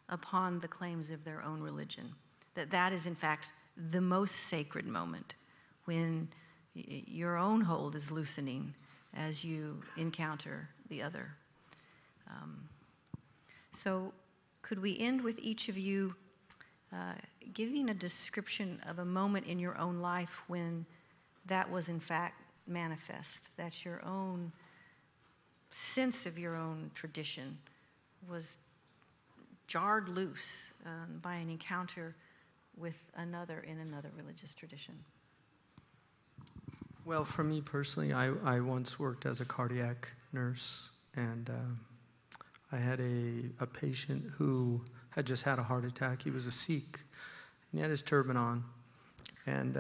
upon the claims of their own religion. That is, in fact, the most sacred moment, when your own hold is loosening as you encounter the other. So could we end with each of you giving a description of a moment in your own life when that was in fact manifest, that your own sense of your own tradition was jarred loose by an encounter with another in another religious tradition? Well, for me personally, I once worked as a cardiac nurse, and I had a patient who had just had a heart attack. He was a Sikh, and he had his turban on, and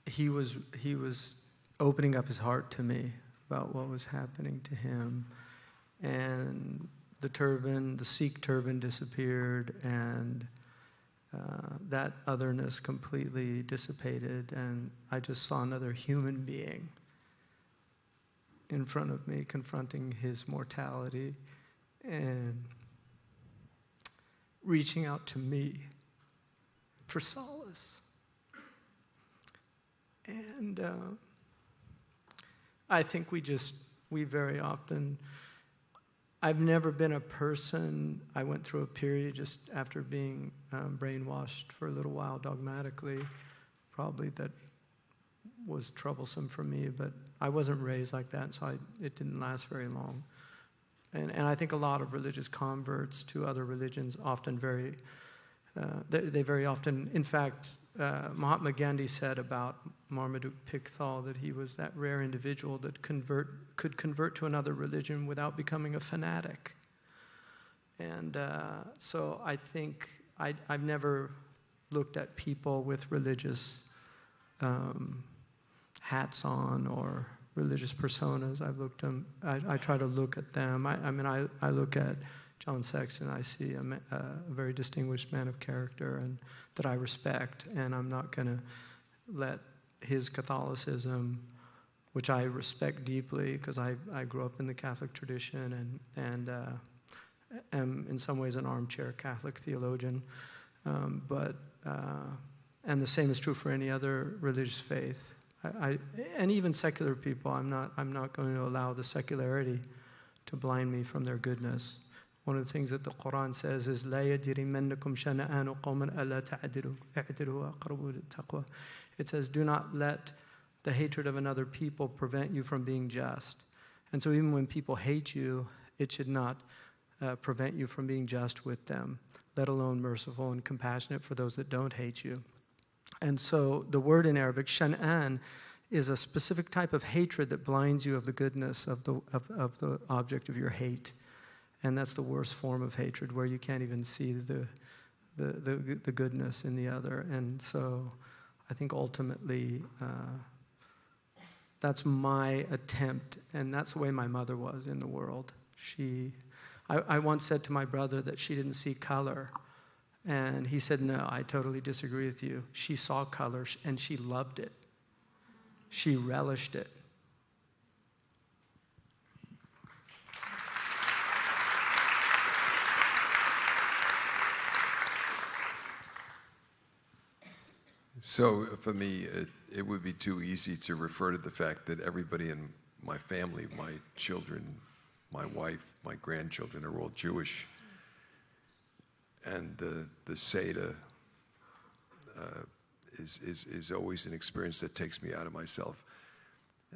he was opening up his heart to me about what was happening to him, and the Sikh turban disappeared, and that otherness completely dissipated, and I just saw another human being in front of me confronting his mortality and reaching out to me for solace. And I think we very often, I've never been a person, I went through a period just after being brainwashed for a little while dogmatically, probably that was troublesome for me, but I wasn't raised like that, so it didn't last very long. And I think a lot of religious converts to other religions often they very often, in fact, Mahatma Gandhi said about Marmaduke Pickthall that he was that rare individual that could convert to another religion without becoming a fanatic. And so I think I've never looked at people with religious hats on or religious personas. I try to look at them. I look at John Sexton. I see a very distinguished man of character and that I respect, and I'm not going to let his Catholicism, which I respect deeply because I grew up in the Catholic tradition and am in some ways an armchair Catholic theologian, and the same is true for any other religious faith. And even secular people, I'm not going to allow the secularity to blind me from their goodness. One of the things that the Quran says is لا يجرمنكم شنآن قوم ألا تعدلوا اعدلوا أقرب للتقوى. It says, do not let the hatred of another people prevent you from being just. And so even when people hate you, it should not prevent you from being just with them, let alone merciful and compassionate for those that don't hate you. And so the word in Arabic, shan'an, is a specific type of hatred that blinds you of the goodness of the object of your hate. And that's the worst form of hatred, where you can't even see the goodness in the other. And so I think ultimately that's my attempt, and that's the way my mother was in the world. I once said to my brother that she didn't see color. And he said, no, I totally disagree with you. She saw color, and she loved it. She relished it. So for me, it would be too easy to refer to the fact that everybody in my family, my children, my wife, my grandchildren are all Jewish. And the Seder is always an experience that takes me out of myself.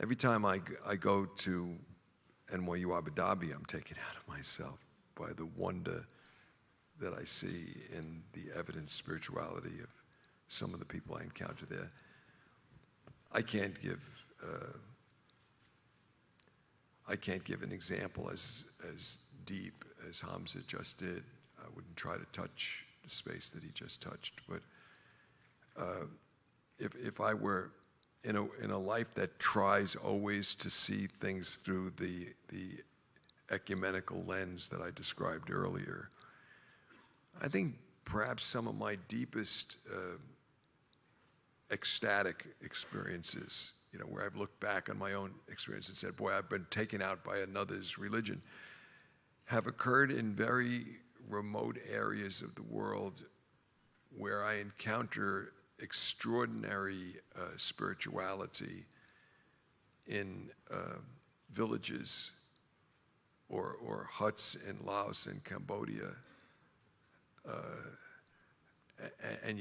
Every time I go to NYU Abu Dhabi, I'm taken out of myself by the wonder that I see in the evident spirituality of some of the people I encounter there. I can't give an example as deep as Hamza just did. I wouldn't try to touch the space that he just touched. But if I were in a life that tries always to see things through the ecumenical lens that I described earlier, I think perhaps some of my deepest ecstatic experiences, where I've looked back on my own experience and said, boy, I've been taken out by another's religion, have occurred in very remote areas of the world where I encounter extraordinary spirituality in villages or huts in Laos and Cambodia. And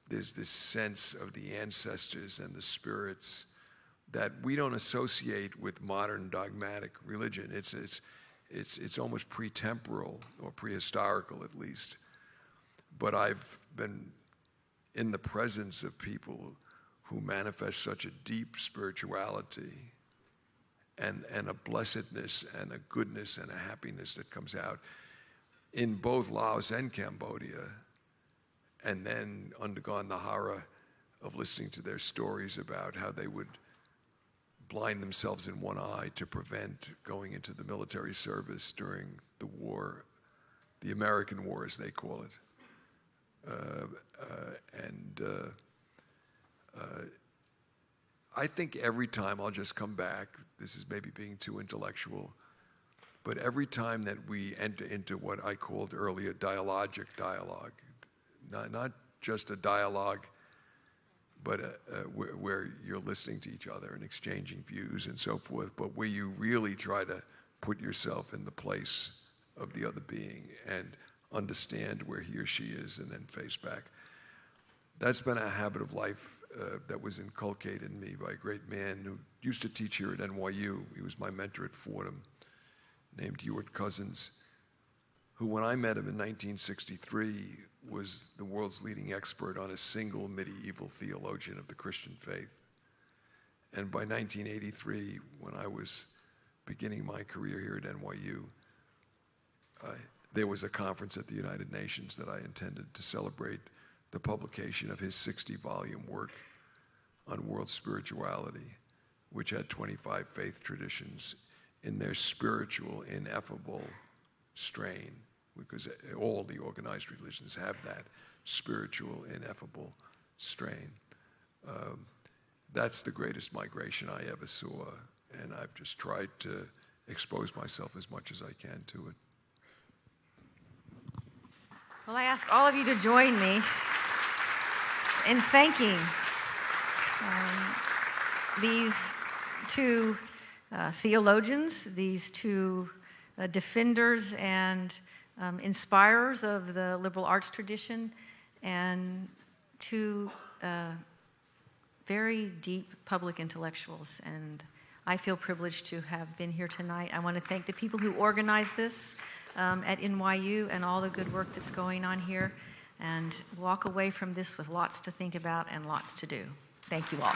there's this sense of the ancestors and the spirits that we don't associate with modern dogmatic religion. It's almost pre-temporal or prehistorical at least. But I've been in the presence of people who manifest such a deep spirituality and a blessedness and a goodness and a happiness that comes out in both Laos and Cambodia, and then undergone the horror of listening to their stories about how they would blind themselves in one eye to prevent going into the military service during the war, the American war as they call it. I think every time, I'll just come back, this is maybe being too intellectual, but every time that we enter into what I called earlier dialogic dialogue, not just a dialogue, but where you're listening to each other and exchanging views and so forth, but where you really try to put yourself in the place of the other being and understand where he or she is and then face back. That's been a habit of life that was inculcated in me by a great man who used to teach here at NYU. He was my mentor at Fordham, named Ewart Cousins, who, when I met him in 1963, was the world's leading expert on a single medieval theologian of the Christian faith. And by 1983, when I was beginning my career here at NYU, there was a conference at the United Nations that I intended to celebrate the publication of his 60-volume work on world spirituality, which had 25 faith traditions in their spiritual, ineffable strain, because all the organized religions have that spiritual, ineffable strain. That's the greatest migration I ever saw, and I've just tried to expose myself as much as I can to it. Well, I ask all of you to join me in thanking these two theologians, these two defenders and inspirers of the liberal arts tradition, and two very deep public intellectuals. And I feel privileged to have been here tonight. I want to thank the people who organized this at NYU and all the good work that's going on here, and walk away from this with lots to think about and lots to do. Thank you all.